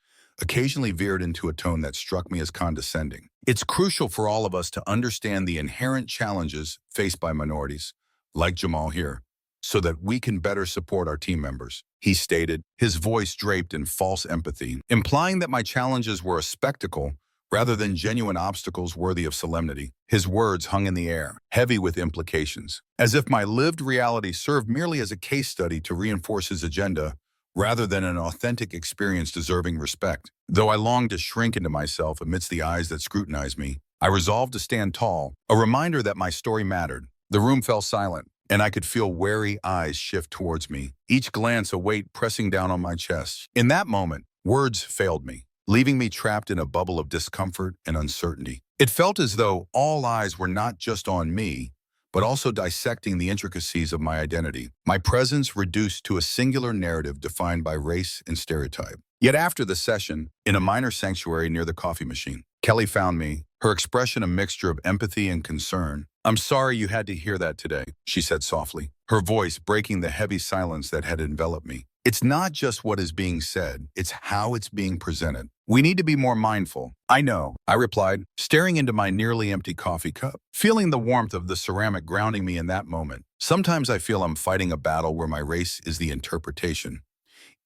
occasionally veered into a tone that struck me as condescending. It's crucial for all of us to understand the inherent challenges faced by minorities, like Jamal here, so that we can better support our team members, he stated, his voice draped in false empathy, implying that my challenges were a spectacle rather than genuine obstacles worthy of solemnity. His words hung in the air, heavy with implications, as if my lived reality served merely as a case study to reinforce his agenda rather than an authentic experience deserving respect. Though I longed to shrink into myself amidst the eyes that scrutinized me, I resolved to stand tall, a reminder that my story mattered. The room fell silent, and I could feel wary eyes shift towards me, each glance a weight pressing down on my chest. In that moment, words failed me, leaving me trapped in a bubble of discomfort and uncertainty. It felt as though all eyes were not just on me, but also dissecting the intricacies of my identity, my presence reduced to a singular narrative defined by race and stereotype. Yet after the session, in a minor sanctuary near the coffee machine, Kelly found me, her expression a mixture of empathy and concern. "I'm sorry you had to hear that today," she said softly, her voice breaking the heavy silence that had enveloped me. "It's not just what is being said, it's how it's being presented. We need to be more mindful." "I know," I replied, staring into my nearly empty coffee cup, feeling the warmth of the ceramic grounding me in that moment. Sometimes I feel I'm fighting a battle where my race is the interpretation,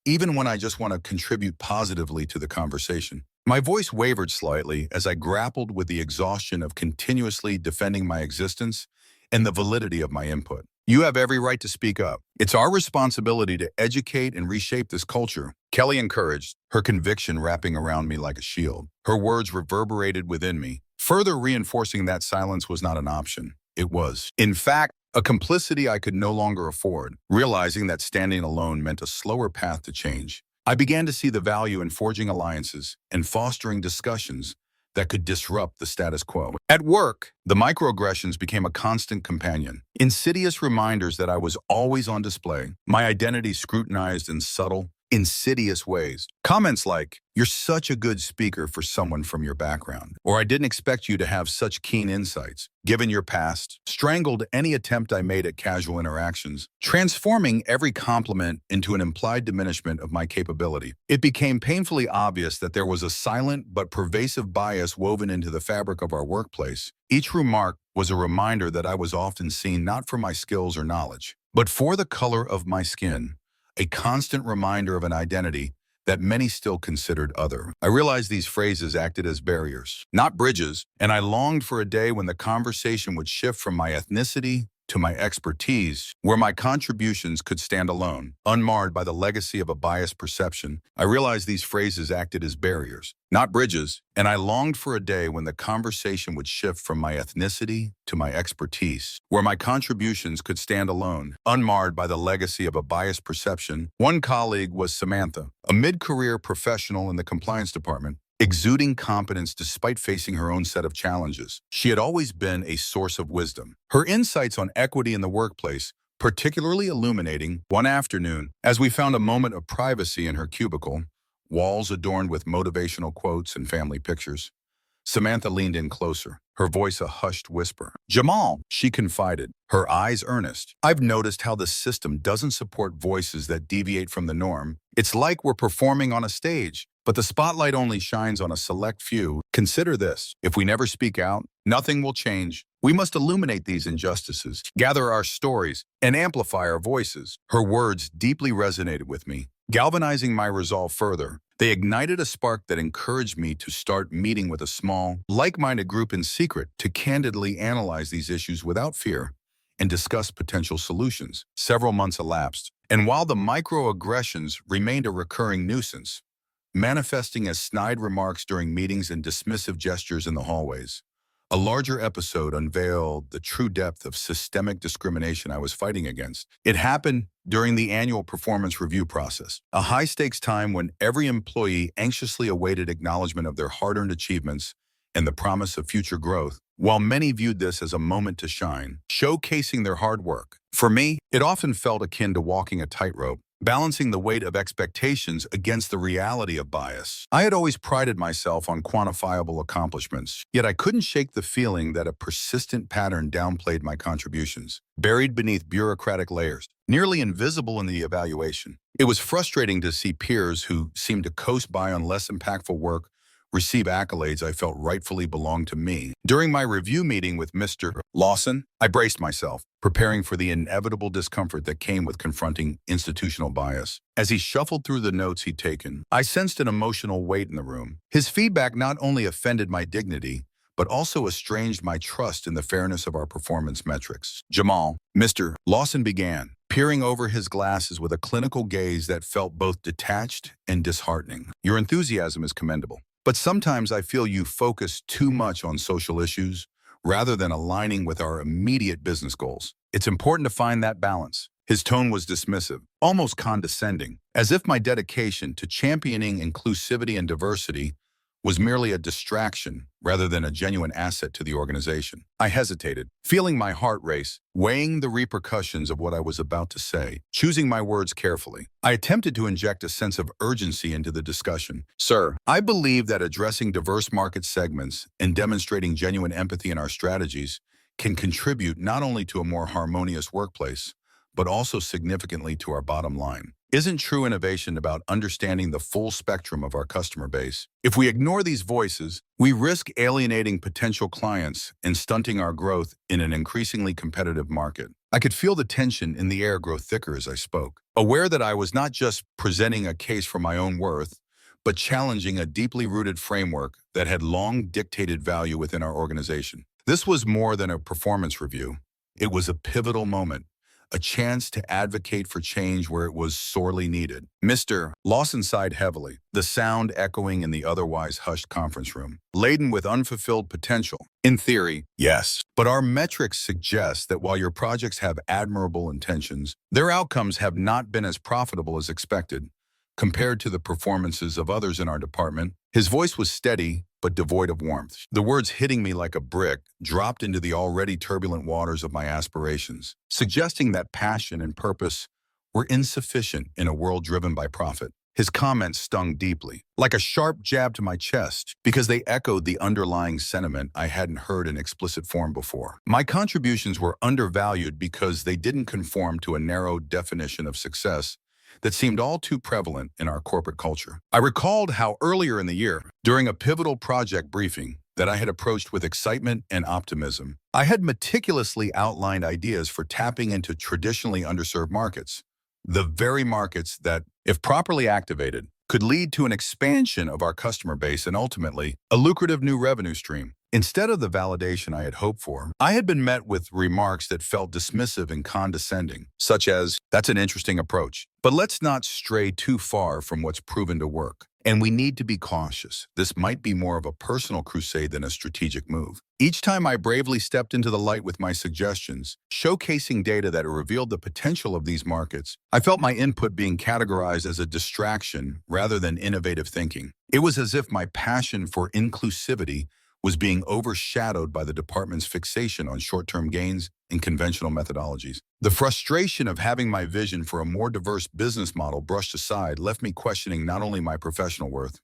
even when I just want to contribute positively to the conversation. My voice wavered slightly as I grappled with the exhaustion of continuously defending my existence and the validity of my input. "You have every right to speak up. It's our responsibility to educate and reshape this culture," Kelly encouraged, her conviction wrapping around me like a shield. Her words reverberated within me, further reinforcing that silence was not an option. It was, in fact, a complicity I could no longer afford. Realizing that standing alone meant a slower path to change, I began to see the value in forging alliances and fostering discussions that could disrupt the status quo. At work, the microaggressions became a constant companion, insidious reminders that I was always on display, my identity scrutinized in subtle, insidious ways. Comments like, "You're such a good speaker for someone from your background," or "I didn't expect you to have such keen insights," given your past, strangled any attempt I made at casual interactions, transforming every compliment into an implied diminishment of my capability. It became painfully obvious that there was a silent but pervasive bias woven into the fabric of our workplace. Each remark was a reminder that I was often seen not for my skills or knowledge, but for the color of my skin, a constant reminder of an identity that many still considered other. I realized these phrases acted as barriers, not bridges, and I longed for a day when the conversation would shift from my ethnicity to my expertise, where my contributions could stand alone, unmarred by the legacy of a biased perception. I realized these phrases acted as barriers, not bridges, and I longed for a day when the conversation would shift from my ethnicity to my expertise, where my contributions could stand alone, unmarred by the legacy of a biased perception. One colleague was Samantha, a mid-career professional in the compliance department, exuding competence despite facing her own set of challenges. She had always been a source of wisdom. Her insights on equity in the workplace particularly illuminating one afternoon as we found a moment of privacy in her cubicle, walls adorned with motivational quotes and family pictures. Samantha leaned in closer, her voice a hushed whisper. "Jamal," she confided, her eyes earnest. "I've noticed how the system doesn't support voices that deviate from the norm. It's like we're performing on a stage, but the spotlight only shines on a select few. Consider this. If we never speak out, nothing will change. We must illuminate these injustices, gather our stories, and amplify our voices." Her words deeply resonated with me, galvanizing my resolve further. They ignited a spark that encouraged me to start meeting with a small, like-minded group in secret to candidly analyze these issues without fear and discuss potential solutions. Several months elapsed, and while the microaggressions remained a recurring nuisance, manifesting as snide remarks during meetings and dismissive gestures in the hallways, a larger episode unveiled the true depth of systemic discrimination I was fighting against. It happened during the annual performance review process, a high-stakes time when every employee anxiously awaited acknowledgement of their hard-earned achievements and the promise of future growth. While many viewed this as a moment to shine, showcasing their hard work, for me, it often felt akin to walking a tightrope, balancing the weight of expectations against the reality of bias. I had always prided myself on quantifiable accomplishments, yet I couldn't shake the feeling that a persistent pattern downplayed my contributions, buried beneath bureaucratic layers, nearly invisible in the evaluation. It was frustrating to see peers who seemed to coast by on less impactful work receive accolades I felt rightfully belonged to me. During my review meeting with Mr. Lawson, I braced myself, preparing for the inevitable discomfort that came with confronting institutional bias. As he shuffled through the notes he'd taken, I sensed an emotional weight in the room. His feedback not only offended my dignity, but also estranged my trust in the fairness of our performance metrics. "Jamal," Mr. Lawson began, peering over his glasses with a clinical gaze that felt both detached and disheartening. "Your enthusiasm is commendable. But sometimes I feel you focus too much on social issues rather than aligning with our immediate business goals. It's important to find that balance." His tone was dismissive, almost condescending, as if my dedication to championing inclusivity and diversity was merely a distraction rather than a genuine asset to the organization. I hesitated, feeling my heart race, weighing the repercussions of what I was about to say, choosing my words carefully. I attempted to inject a sense of urgency into the discussion. "Sir, I believe that addressing diverse market segments and demonstrating genuine empathy in our strategies can contribute not only to a more harmonious workplace, but also significantly to our bottom line. Isn't true innovation about understanding the full spectrum of our customer base? If we ignore these voices, we risk alienating potential clients and stunting our growth in an increasingly competitive market." I could feel the tension in the air grow thicker as I spoke, aware that I was not just presenting a case for my own worth, but challenging a deeply rooted framework that had long dictated value within our organization. This was more than a performance review. It was a pivotal moment, a chance to advocate for change where it was sorely needed. Mr. Lawson sighed heavily, the sound echoing in the otherwise hushed conference room. "Laden with unfulfilled potential. In theory, yes. But our metrics suggest that while your projects have admirable intentions, their outcomes have not been as profitable as expected, compared to the performances of others in our department." His voice was steady, but devoid of warmth. The words hitting me like a brick dropped into the already turbulent waters of my aspirations, suggesting that passion and purpose were insufficient in a world driven by profit. His comments stung deeply, like a sharp jab to my chest, because they echoed the underlying sentiment I hadn't heard in explicit form before. My contributions were undervalued because they didn't conform to a narrow definition of success that seemed all too prevalent in our corporate culture. I recalled how earlier in the year, during a pivotal project briefing that I had approached with excitement and optimism, I had meticulously outlined ideas for tapping into traditionally underserved markets, the very markets that, if properly activated, could lead to an expansion of our customer base and ultimately a lucrative new revenue stream. Instead of the validation I had hoped for, I had been met with remarks that felt dismissive and condescending, such as, "That's an interesting approach, but let's not stray too far from what's proven to work. And we need to be cautious. This might be more of a personal crusade than a strategic move." Each time I bravely stepped into the light with my suggestions, showcasing data that revealed the potential of these markets, I felt my input being categorized as a distraction rather than innovative thinking. It was as if my passion for inclusivity was being overshadowed by the department's fixation on short-term gains and conventional methodologies. The frustration of having my vision for a more diverse business model brushed aside left me questioning not only my professional worth,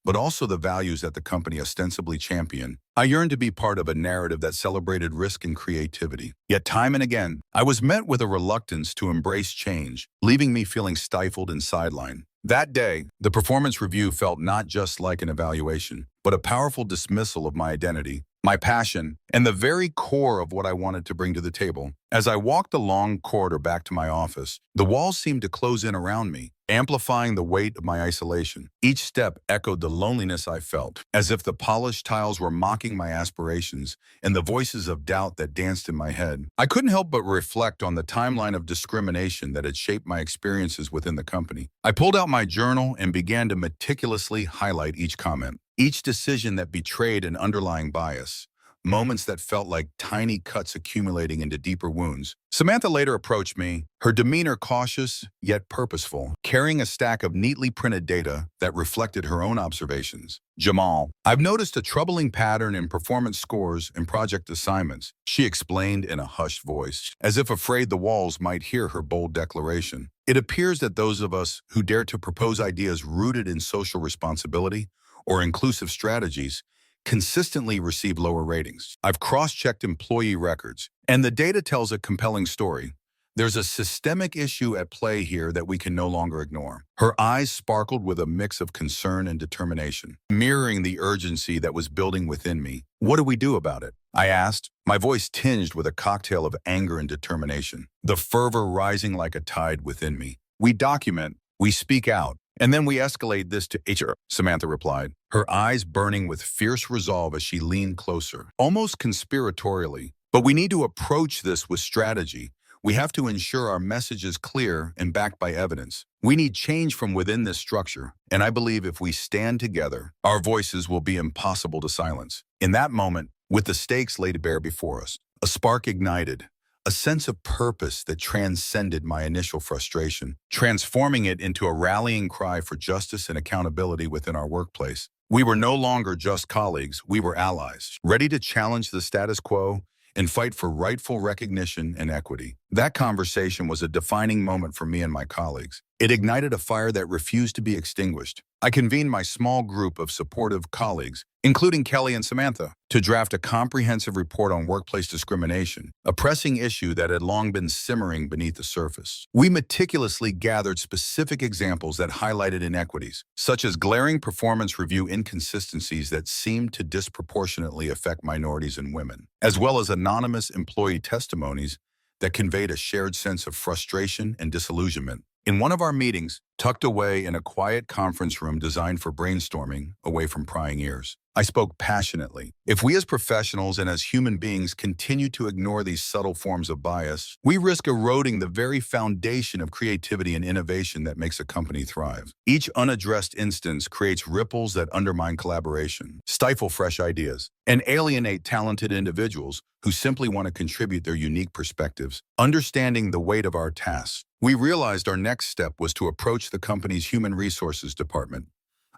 but also the values that the company ostensibly championed. I yearned to be part of a narrative that celebrated risk and creativity. Yet time and again, I was met with a reluctance to embrace change, leaving me feeling stifled and sidelined. That day, the performance review felt not just like an evaluation, but a powerful dismissal of my identity, my passion, and the very core of what I wanted to bring to the table. As I walked the long corridor back to my office, the walls seemed to close in around me, amplifying the weight of my isolation. Each step echoed the loneliness I felt, as if the polished tiles were mocking my aspirations and the voices of doubt that danced in my head. I couldn't help but reflect on the timeline of discrimination that had shaped my experiences within the company. I pulled out my journal and began to meticulously highlight each comment, each decision that betrayed an underlying bias, moments that felt like tiny cuts accumulating into deeper wounds. Samantha later approached me, her demeanor cautious yet purposeful, carrying a stack of neatly printed data that reflected her own observations. "Jamal, I've noticed a troubling pattern in performance scores and project assignments," she explained in a hushed voice, as if afraid the walls might hear her bold declaration. "It appears that those of us who dare to propose ideas rooted in social responsibility or inclusive strategies consistently receive lower ratings. I've cross-checked employee records, and the data tells a compelling story. There's a systemic issue at play here that we can no longer ignore." Her eyes sparkled with a mix of concern and determination, mirroring the urgency that was building within me. "What do we do about it?" I asked, my voice tinged with a cocktail of anger and determination, the fervor rising like a tide within me. "We document, we speak out, and then we escalate this to HR," Samantha replied, her eyes burning with fierce resolve as she leaned closer, almost conspiratorially. "But we need to approach this with strategy. We have to ensure our message is clear and backed by evidence. We need change from within this structure, and I believe if we stand together, our voices will be impossible to silence." In that moment, with the stakes laid bare before us, a spark ignited, a sense of purpose that transcended my initial frustration, transforming it into a rallying cry for justice and accountability within our workplace. We were no longer just colleagues, we were allies, ready to challenge the status quo and fight for rightful recognition and equity. That conversation was a defining moment for me and my colleagues. It ignited a fire that refused to be extinguished. I convened my small group of supportive colleagues, including Kelly and Samantha, to draft a comprehensive report on workplace discrimination, a pressing issue that had long been simmering beneath the surface. We meticulously gathered specific examples that highlighted inequities, such as glaring performance review inconsistencies that seemed to disproportionately affect minorities and women, as well as anonymous employee testimonies that conveyed a shared sense of frustration and disillusionment. In one of our meetings, tucked away in a quiet conference room designed for brainstorming away from prying ears, I spoke passionately. If we as professionals and as human beings continue to ignore these subtle forms of bias, we risk eroding the very foundation of creativity and innovation that makes a company thrive. Each unaddressed instance creates ripples that undermine collaboration, stifle fresh ideas, and alienate talented individuals who simply want to contribute their unique perspectives. Understanding the weight of our tasks, we realized our next step was to approach the company's human resources department,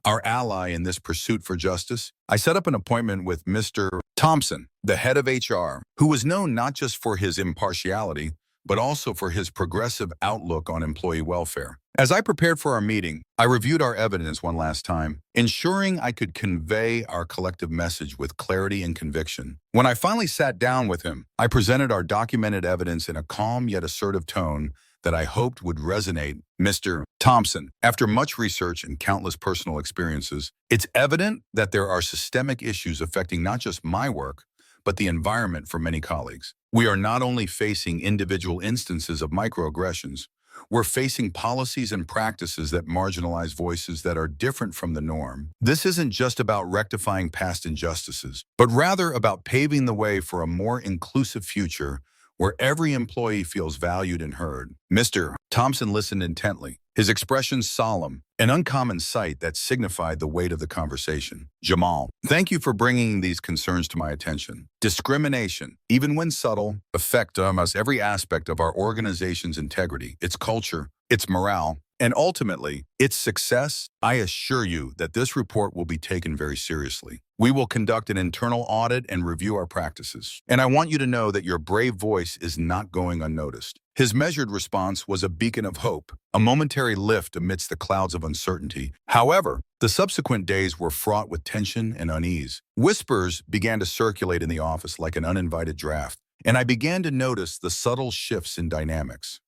our ally in this pursuit for justice. I set up an appointment with Mr. Thompson, the head of HR, who was known not just for his impartiality, but also for his progressive outlook on employee welfare. As I prepared for our meeting, I reviewed our evidence one last time, ensuring I could convey our collective message with clarity and conviction. When I finally sat down with him, I presented our documented evidence in a calm yet assertive tone that I hoped would resonate. "Mr. Thompson, after much research and countless personal experiences, it's evident that there are systemic issues affecting not just my work, but the environment for many colleagues. We are not only facing individual instances of microaggressions, We're facing policies and practices that marginalize voices that are different from the norm. This isn't just about rectifying past injustices, but rather about paving the way for a more inclusive future where every employee feels valued and heard. Mr. Thompson listened intently, his expression solemn, an uncommon sight that signified the weight of the conversation. Jamal, thank you for bringing these concerns to my attention. Discrimination, even when subtle, affects almost every aspect of our organization's integrity, its culture, its morale, and ultimately, its success. I assure you that this report will be taken very seriously. We will conduct an internal audit and review our practices. And I want you to know that your brave voice is not going unnoticed. His measured response was a beacon of hope, a momentary lift amidst the clouds of uncertainty. However, the subsequent days were fraught with tension and unease. Whispers began to circulate in the office like an uninvited draft, and I began to notice the subtle shifts in dynamics.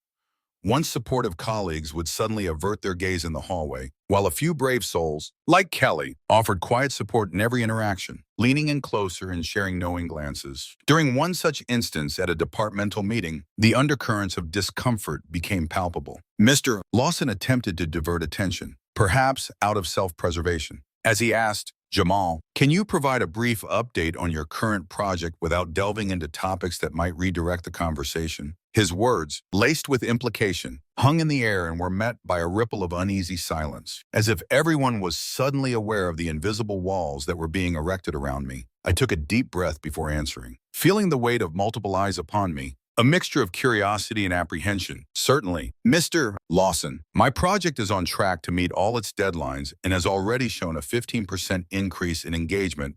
Once supportive colleagues would suddenly avert their gaze in the hallway, while a few brave souls, like Kelly, offered quiet support in every interaction, leaning in closer and sharing knowing glances. During one such instance at a departmental meeting, the undercurrents of discomfort became palpable. Mr. Lawson attempted to divert attention, perhaps out of self-preservation, as he asked, Jamal, can you provide a brief update on your current project without delving into topics that might redirect the conversation? His words, laced with implication, hung in the air and were met by a ripple of uneasy silence, as if everyone was suddenly aware of the invisible walls that were being erected around me. I took a deep breath before answering, feeling the weight of multiple eyes upon me, a mixture of curiosity and apprehension. Certainly, Mr. Lawson, my project is on track to meet all its deadlines and has already shown a 15% increase in engagement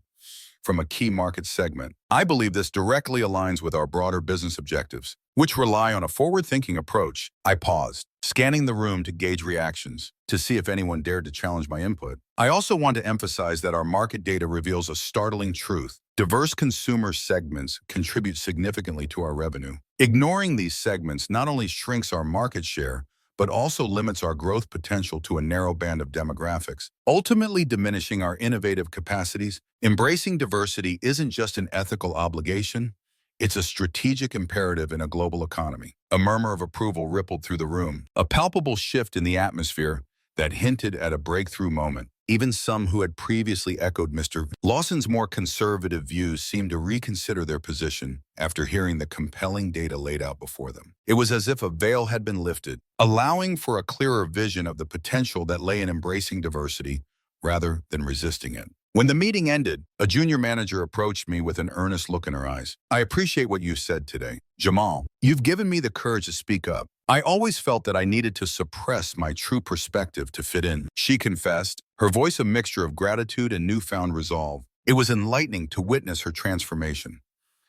from a key market segment. I believe this directly aligns with our broader business objectives, which rely on a forward-thinking approach. I paused, scanning the room to gauge reactions, to see if anyone dared to challenge my input. I also want to emphasize that our market data reveals a startling truth. Diverse consumer segments contribute significantly to our revenue. Ignoring these segments not only shrinks our market share, but also limits our growth potential to a narrow band of demographics, ultimately diminishing our innovative capacities. Embracing diversity isn't just an ethical obligation, it's a strategic imperative in a global economy. A murmur of approval rippled through the room, a palpable shift in the atmosphere that hinted at a breakthrough moment. Even some who had previously echoed Mr. Lawson's more conservative views seemed to reconsider their position after hearing the compelling data laid out before them. It was as if a veil had been lifted, allowing for a clearer vision of the potential that lay in embracing diversity rather than resisting it. When the meeting ended, a junior manager approached me with an earnest look in her eyes. I appreciate what you said today. Jamal, you've given me the courage to speak up. I always felt that I needed to suppress my true perspective to fit in, she confessed, her voice a mixture of gratitude and newfound resolve. It was enlightening to witness her transformation.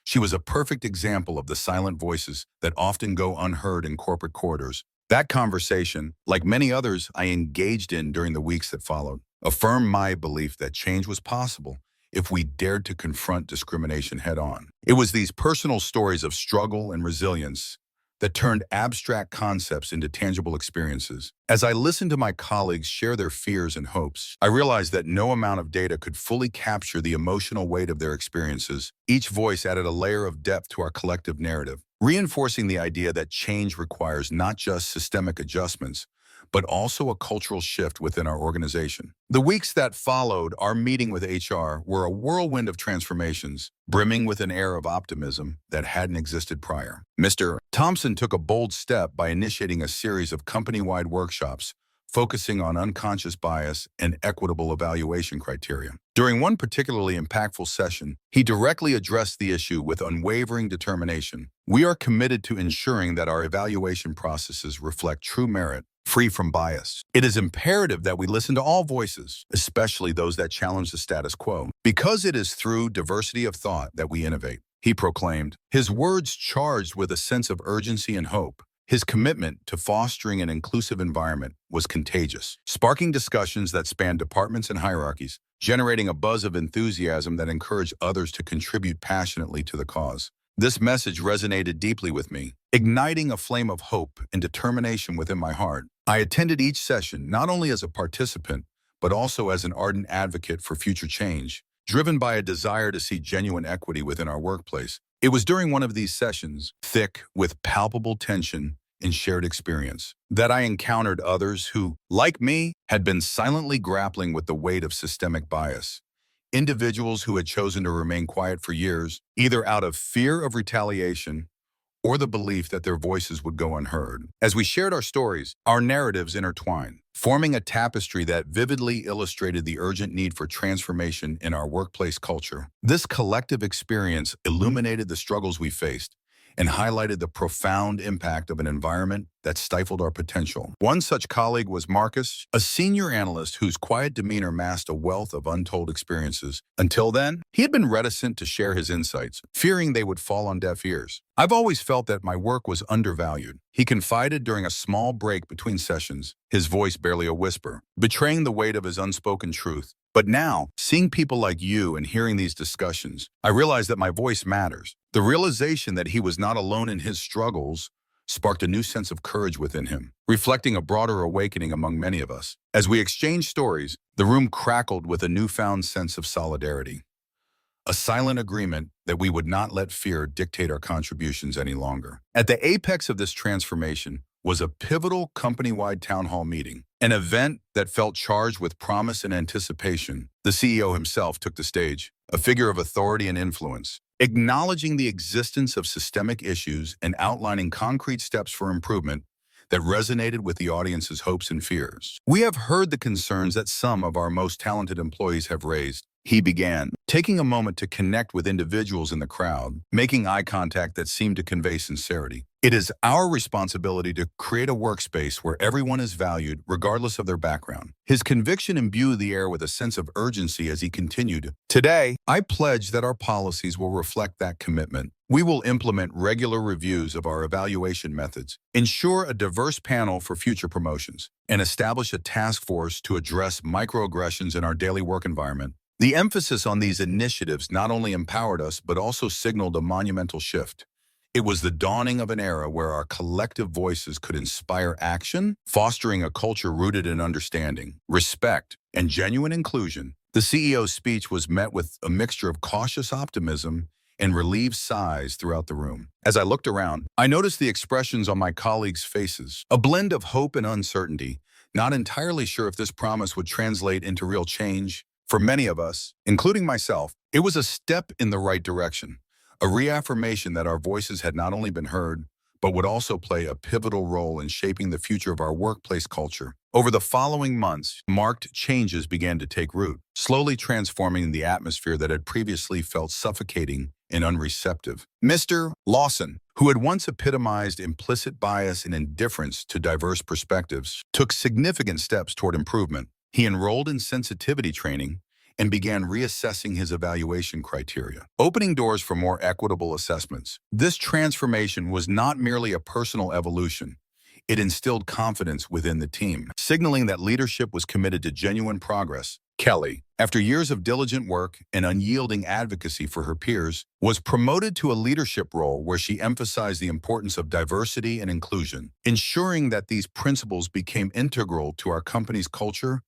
She was a perfect example of the silent voices that often go unheard in corporate corridors. That conversation, like many others I engaged in during the weeks that followed, affirmed my belief that change was possible if we dared to confront discrimination head-on. It was these personal stories of struggle and resilience that turned abstract concepts into tangible experiences. As I listened to my colleagues share their fears and hopes, I realized that no amount of data could fully capture the emotional weight of their experiences. Each voice added a layer of depth to our collective narrative, reinforcing the idea that change requires not just systemic adjustments, but also a cultural shift within our organization. The weeks that followed our meeting with HR were a whirlwind of transformations, brimming with an air of optimism that hadn't existed prior. Mr. Thompson took a bold step by initiating a series of company-wide workshops focusing on unconscious bias and equitable evaluation criteria. During one particularly impactful session, he directly addressed the issue with unwavering determination. We are committed to ensuring that our evaluation processes reflect true merit, free from bias. It is imperative that we listen to all voices, especially those that challenge the status quo, because it is through diversity of thought that we innovate, he proclaimed, his words charged with a sense of urgency and hope. His commitment to fostering an inclusive environment was contagious, sparking discussions that spanned departments and hierarchies, generating a buzz of enthusiasm that encouraged others to contribute passionately to the cause. This message resonated deeply with me, igniting a flame of hope and determination within my heart. I attended each session not only as a participant, but also as an ardent advocate for future change, driven by a desire to see genuine equity within our workplace. It was during one of these sessions, thick with palpable tension in shared experience. That I encountered others who, like me, had been silently grappling with the weight of systemic bias. Individuals who had chosen to remain quiet for years, either out of fear of retaliation or the belief that their voices would go unheard. As we shared our stories, our narratives intertwined, forming a tapestry that vividly illustrated the urgent need for transformation in our workplace culture. This collective experience illuminated the struggles we faced and highlighted the profound impact of an environment that stifled our potential. One such colleague was Marcus, a senior analyst whose quiet demeanor masked a wealth of untold experiences. Until then, he had been reticent to share his insights, fearing they would fall on deaf ears. I've always felt that my work was undervalued. He confided during a small break between sessions, his voice barely a whisper, betraying the weight of his unspoken truth. But now, seeing people like you and hearing these discussions, I realize that my voice matters. The realization that he was not alone in his struggles sparked a new sense of courage within him, reflecting a broader awakening among many of us. As we exchanged stories, the room crackled with a newfound sense of solidarity, a silent agreement that we would not let fear dictate our contributions any longer. At the apex of this transformation was a pivotal company-wide town hall meeting, an event that felt charged with promise and anticipation. The CEO himself took the stage, a figure of authority and influence, acknowledging the existence of systemic issues and outlining concrete steps for improvement that resonated with the audience's hopes and fears. We have heard the concerns that some of our most talented employees have raised. He began, taking a moment to connect with individuals in the crowd, making eye contact that seemed to convey sincerity. It is our responsibility to create a workspace where everyone is valued, regardless of their background. His conviction imbued the air with a sense of urgency as he continued. Today, I pledge that our policies will reflect that commitment. We will implement regular reviews of our evaluation methods, ensure a diverse panel for future promotions, and establish a task force to address microaggressions in our daily work environment. The emphasis on these initiatives not only empowered us, but also signaled a monumental shift. It was the dawning of an era where our collective voices could inspire action, fostering a culture rooted in understanding, respect, and genuine inclusion. The CEO's speech was met with a mixture of cautious optimism and relieved sighs throughout the room. As I looked around, I noticed the expressions on my colleagues' faces, a blend of hope and uncertainty, not entirely sure if this promise would translate into real change. For many of us, including myself, it was a step in the right direction, a reaffirmation that our voices had not only been heard, but would also play a pivotal role in shaping the future of our workplace culture. Over the following months, marked changes began to take root, slowly transforming the atmosphere that had previously felt suffocating and unreceptive. Mr. Lawson, who had once epitomized implicit bias and indifference to diverse perspectives, took significant steps toward improvement. He enrolled in sensitivity training and began reassessing his evaluation criteria, opening doors for more equitable assessments. This transformation was not merely a personal evolution. It instilled confidence within the team, signaling that leadership was committed to genuine progress. Kelly, after years of diligent work and unyielding advocacy for her peers, was promoted to a leadership role where she emphasized the importance of diversity and inclusion, ensuring that these principles became integral to our company's culture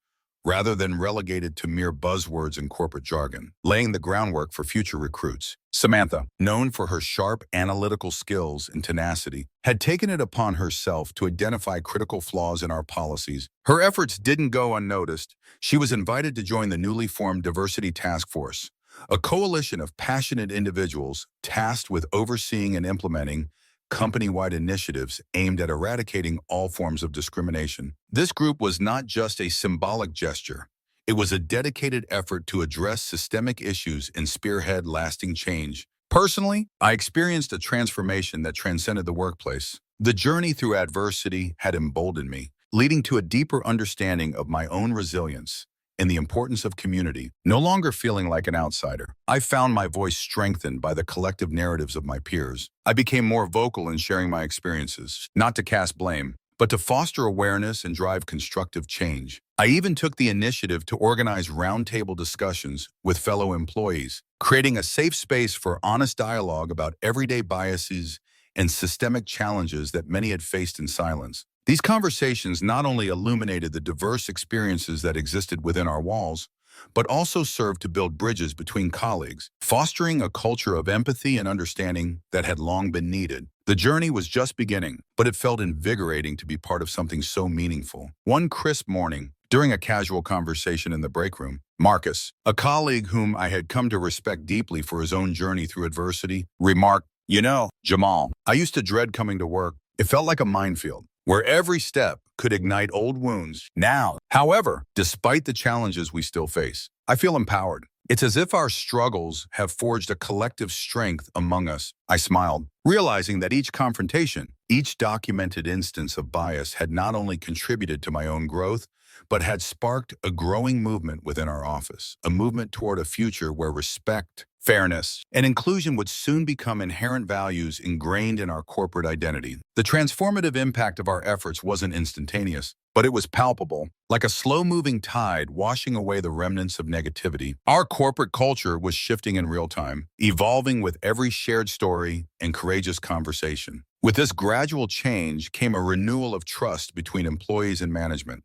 rather than relegated to mere buzzwords and corporate jargon, laying the groundwork for future recruits. Samantha, known for her sharp analytical skills and tenacity, had taken it upon herself to identify critical flaws in our policies. Her efforts didn't go unnoticed. She was invited to join the newly formed Diversity Task Force, a coalition of passionate individuals tasked with overseeing and implementing company-wide initiatives aimed at eradicating all forms of discrimination. This group was not just a symbolic gesture. It was a dedicated effort to address systemic issues and spearhead lasting change. Personally, I experienced a transformation that transcended the workplace. The journey through adversity had emboldened me, leading to a deeper understanding of my own resilience and the importance of community. No longer feeling like an outsider, I found my voice strengthened by the collective narratives of my peers. I became more vocal in sharing my experiences, not to cast blame, but to foster awareness and drive constructive change. I even took the initiative to organize roundtable discussions with fellow employees, creating a safe space for honest dialogue about everyday biases and systemic challenges that many had faced in silence. These conversations not only illuminated the diverse experiences that existed within our walls, but also served to build bridges between colleagues, fostering a culture of empathy and understanding that had long been needed. The journey was just beginning, but it felt invigorating to be part of something so meaningful. One crisp morning, during a casual conversation in the break room, Marcus, a colleague whom I had come to respect deeply for his own journey through adversity, remarked, "You know, Jamal, I used to dread coming to work. It felt like a minefield, where every step could ignite old wounds. Now, however, despite the challenges we still face, I feel empowered. It's as if our struggles have forged a collective strength among us." I smiled, realizing that each confrontation, each documented instance of bias had not only contributed to my own growth, but had sparked a growing movement within our office, a movement toward a future where respect, fairness, and inclusion would soon become inherent values ingrained in our corporate identity. The transformative impact of our efforts wasn't instantaneous, but it was palpable, like a slow-moving tide washing away the remnants of negativity. Our corporate culture was shifting in real time, evolving with every shared story and courageous conversation. With this gradual change came a renewal of trust between employees and management,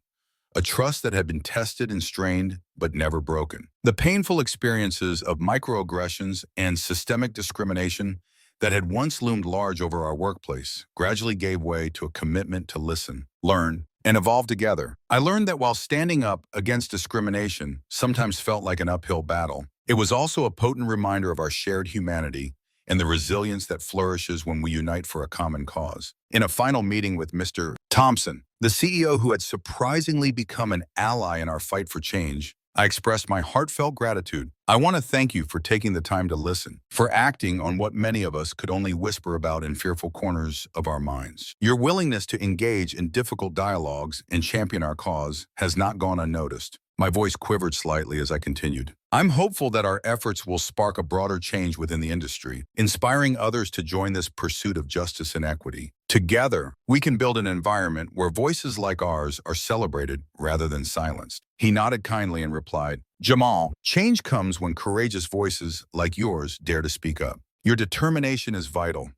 a trust that had been tested and strained but never broken. The painful experiences of microaggressions and systemic discrimination that had once loomed large over our workplace gradually gave way to a commitment to listen, learn, and evolve together. I learned that while standing up against discrimination sometimes felt like an uphill battle, it was also a potent reminder of our shared humanity and the resilience that flourishes when we unite for a common cause. In a final meeting with Mr. Thompson, the CEO who had surprisingly become an ally in our fight for change, I expressed my heartfelt gratitude. "I want to thank you for taking the time to listen, for acting on what many of us could only whisper about in fearful corners of our minds. Your willingness to engage in difficult dialogues and champion our cause has not gone unnoticed." My voice quivered slightly as I continued. "I'm hopeful that our efforts will spark a broader change within the industry, inspiring others to join this pursuit of justice and equity. Together, we can build an environment where voices like ours are celebrated rather than silenced." He nodded kindly and replied, "Jamal, change comes when courageous voices like yours dare to speak up. Your determination is vital.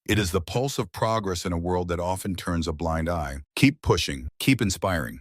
It is the pulse of progress in a world that often turns a blind eye. Keep pushing, keep inspiring.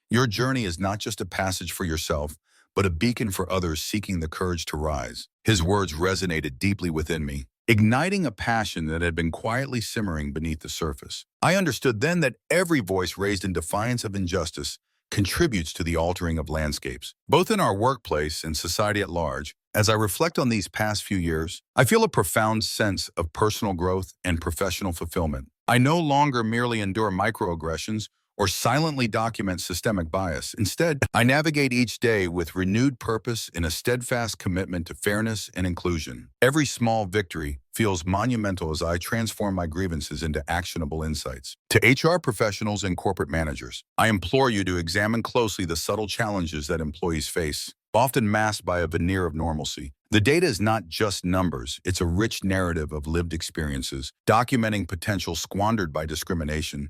Your journey is not just a passage for yourself, but a beacon for others seeking the courage to rise." His words resonated deeply within me, igniting a passion that had been quietly simmering beneath the surface. I understood then that every voice raised in defiance of injustice contributes to the altering of landscapes, both in our workplace and society at large. As I reflect on these past few years, I feel a profound sense of personal growth and professional fulfillment. I no longer merely endure microaggressions or silently document systemic bias. Instead, I navigate each day with renewed purpose and a steadfast commitment to fairness and inclusion. Every small victory feels monumental as I transform my grievances into actionable insights. To HR professionals and corporate managers, I implore you to examine closely the subtle challenges that employees face, often masked by a veneer of normalcy. The data is not just numbers, it's a rich narrative of lived experiences, documenting potential squandered by discrimination,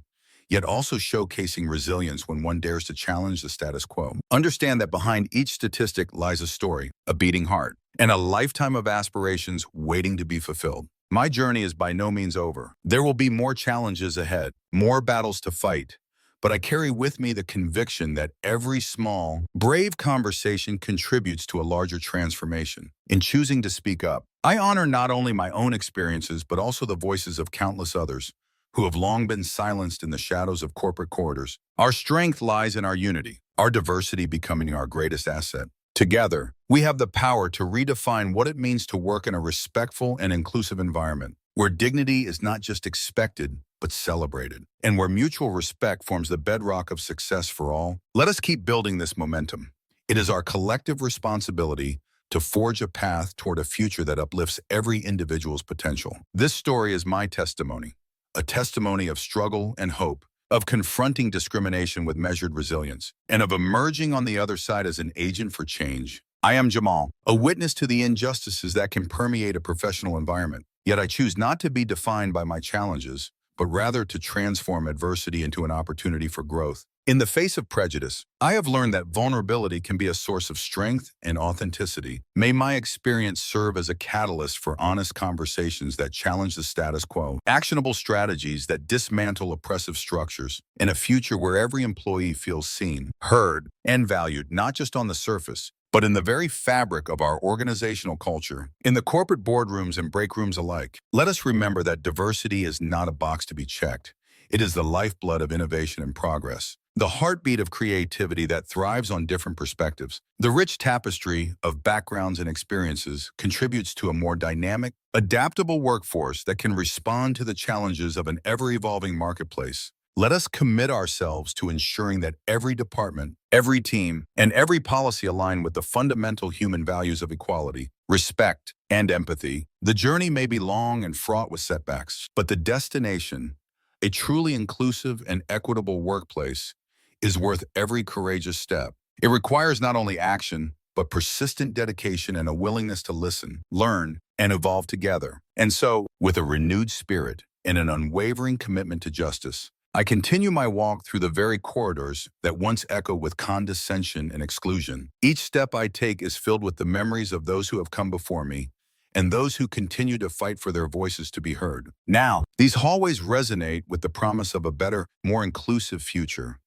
yet also showcasing resilience when one dares to challenge the status quo. Understand that behind each statistic lies a story, a beating heart, and a lifetime of aspirations waiting to be fulfilled. My journey is by no means over. There will be more challenges ahead, more battles to fight, but I carry with me the conviction that every small, brave conversation contributes to a larger transformation. In choosing to speak up, I honor not only my own experiences, but also the voices of countless others who have long been silenced in the shadows of corporate corridors. Our strength lies in our unity, our diversity becoming our greatest asset. Together, we have the power to redefine what it means to work in a respectful and inclusive environment, where dignity is not just expected, but celebrated, and where mutual respect forms the bedrock of success for all. Let us keep building this momentum. It is our collective responsibility to forge a path toward a future that uplifts every individual's potential. This story is my testimony, a testimony of struggle and hope, of confronting discrimination with measured resilience, and of emerging on the other side as an agent for change. I am Jamal, a witness to the injustices that can permeate a professional environment. Yet I choose not to be defined by my challenges, but rather to transform adversity into an opportunity for growth. In the face of prejudice, I have learned that vulnerability can be a source of strength and authenticity. May my experience serve as a catalyst for honest conversations that challenge the status quo, actionable strategies that dismantle oppressive structures, and a future where every employee feels seen, heard, and valued not just on the surface, but in the very fabric of our organizational culture. In the corporate boardrooms and break rooms alike, let us remember that diversity is not a box to be checked. It is the lifeblood of innovation and progress, the heartbeat of creativity that thrives on different perspectives. The rich tapestry of backgrounds and experiences contributes to a more dynamic, adaptable workforce that can respond to the challenges of an ever-evolving marketplace. Let us commit ourselves to ensuring that every department, every team, and every policy align with the fundamental human values of equality, respect, and empathy. The journey may be long and fraught with setbacks, but the destination, a truly inclusive and equitable workplace, is worth every courageous step. It requires not only action, but persistent dedication and a willingness to listen, learn, and evolve together. And so, with a renewed spirit and an unwavering commitment to justice, I continue my walk through the very corridors that once echoed with condescension and exclusion. Each step I take is filled with the memories of those who have come before me and those who continue to fight for their voices to be heard. Now, these hallways resonate with the promise of a better, more inclusive future.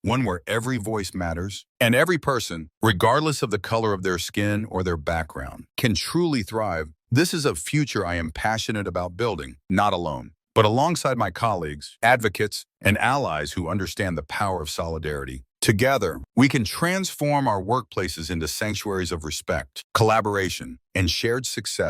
One where every voice matters, and every person, regardless of the color of their skin or their background, can truly thrive. This is a future I am passionate about building, not alone, but alongside my colleagues, advocates, and allies who understand the power of solidarity. Together, we can transform our workplaces into sanctuaries of respect, collaboration, and shared success.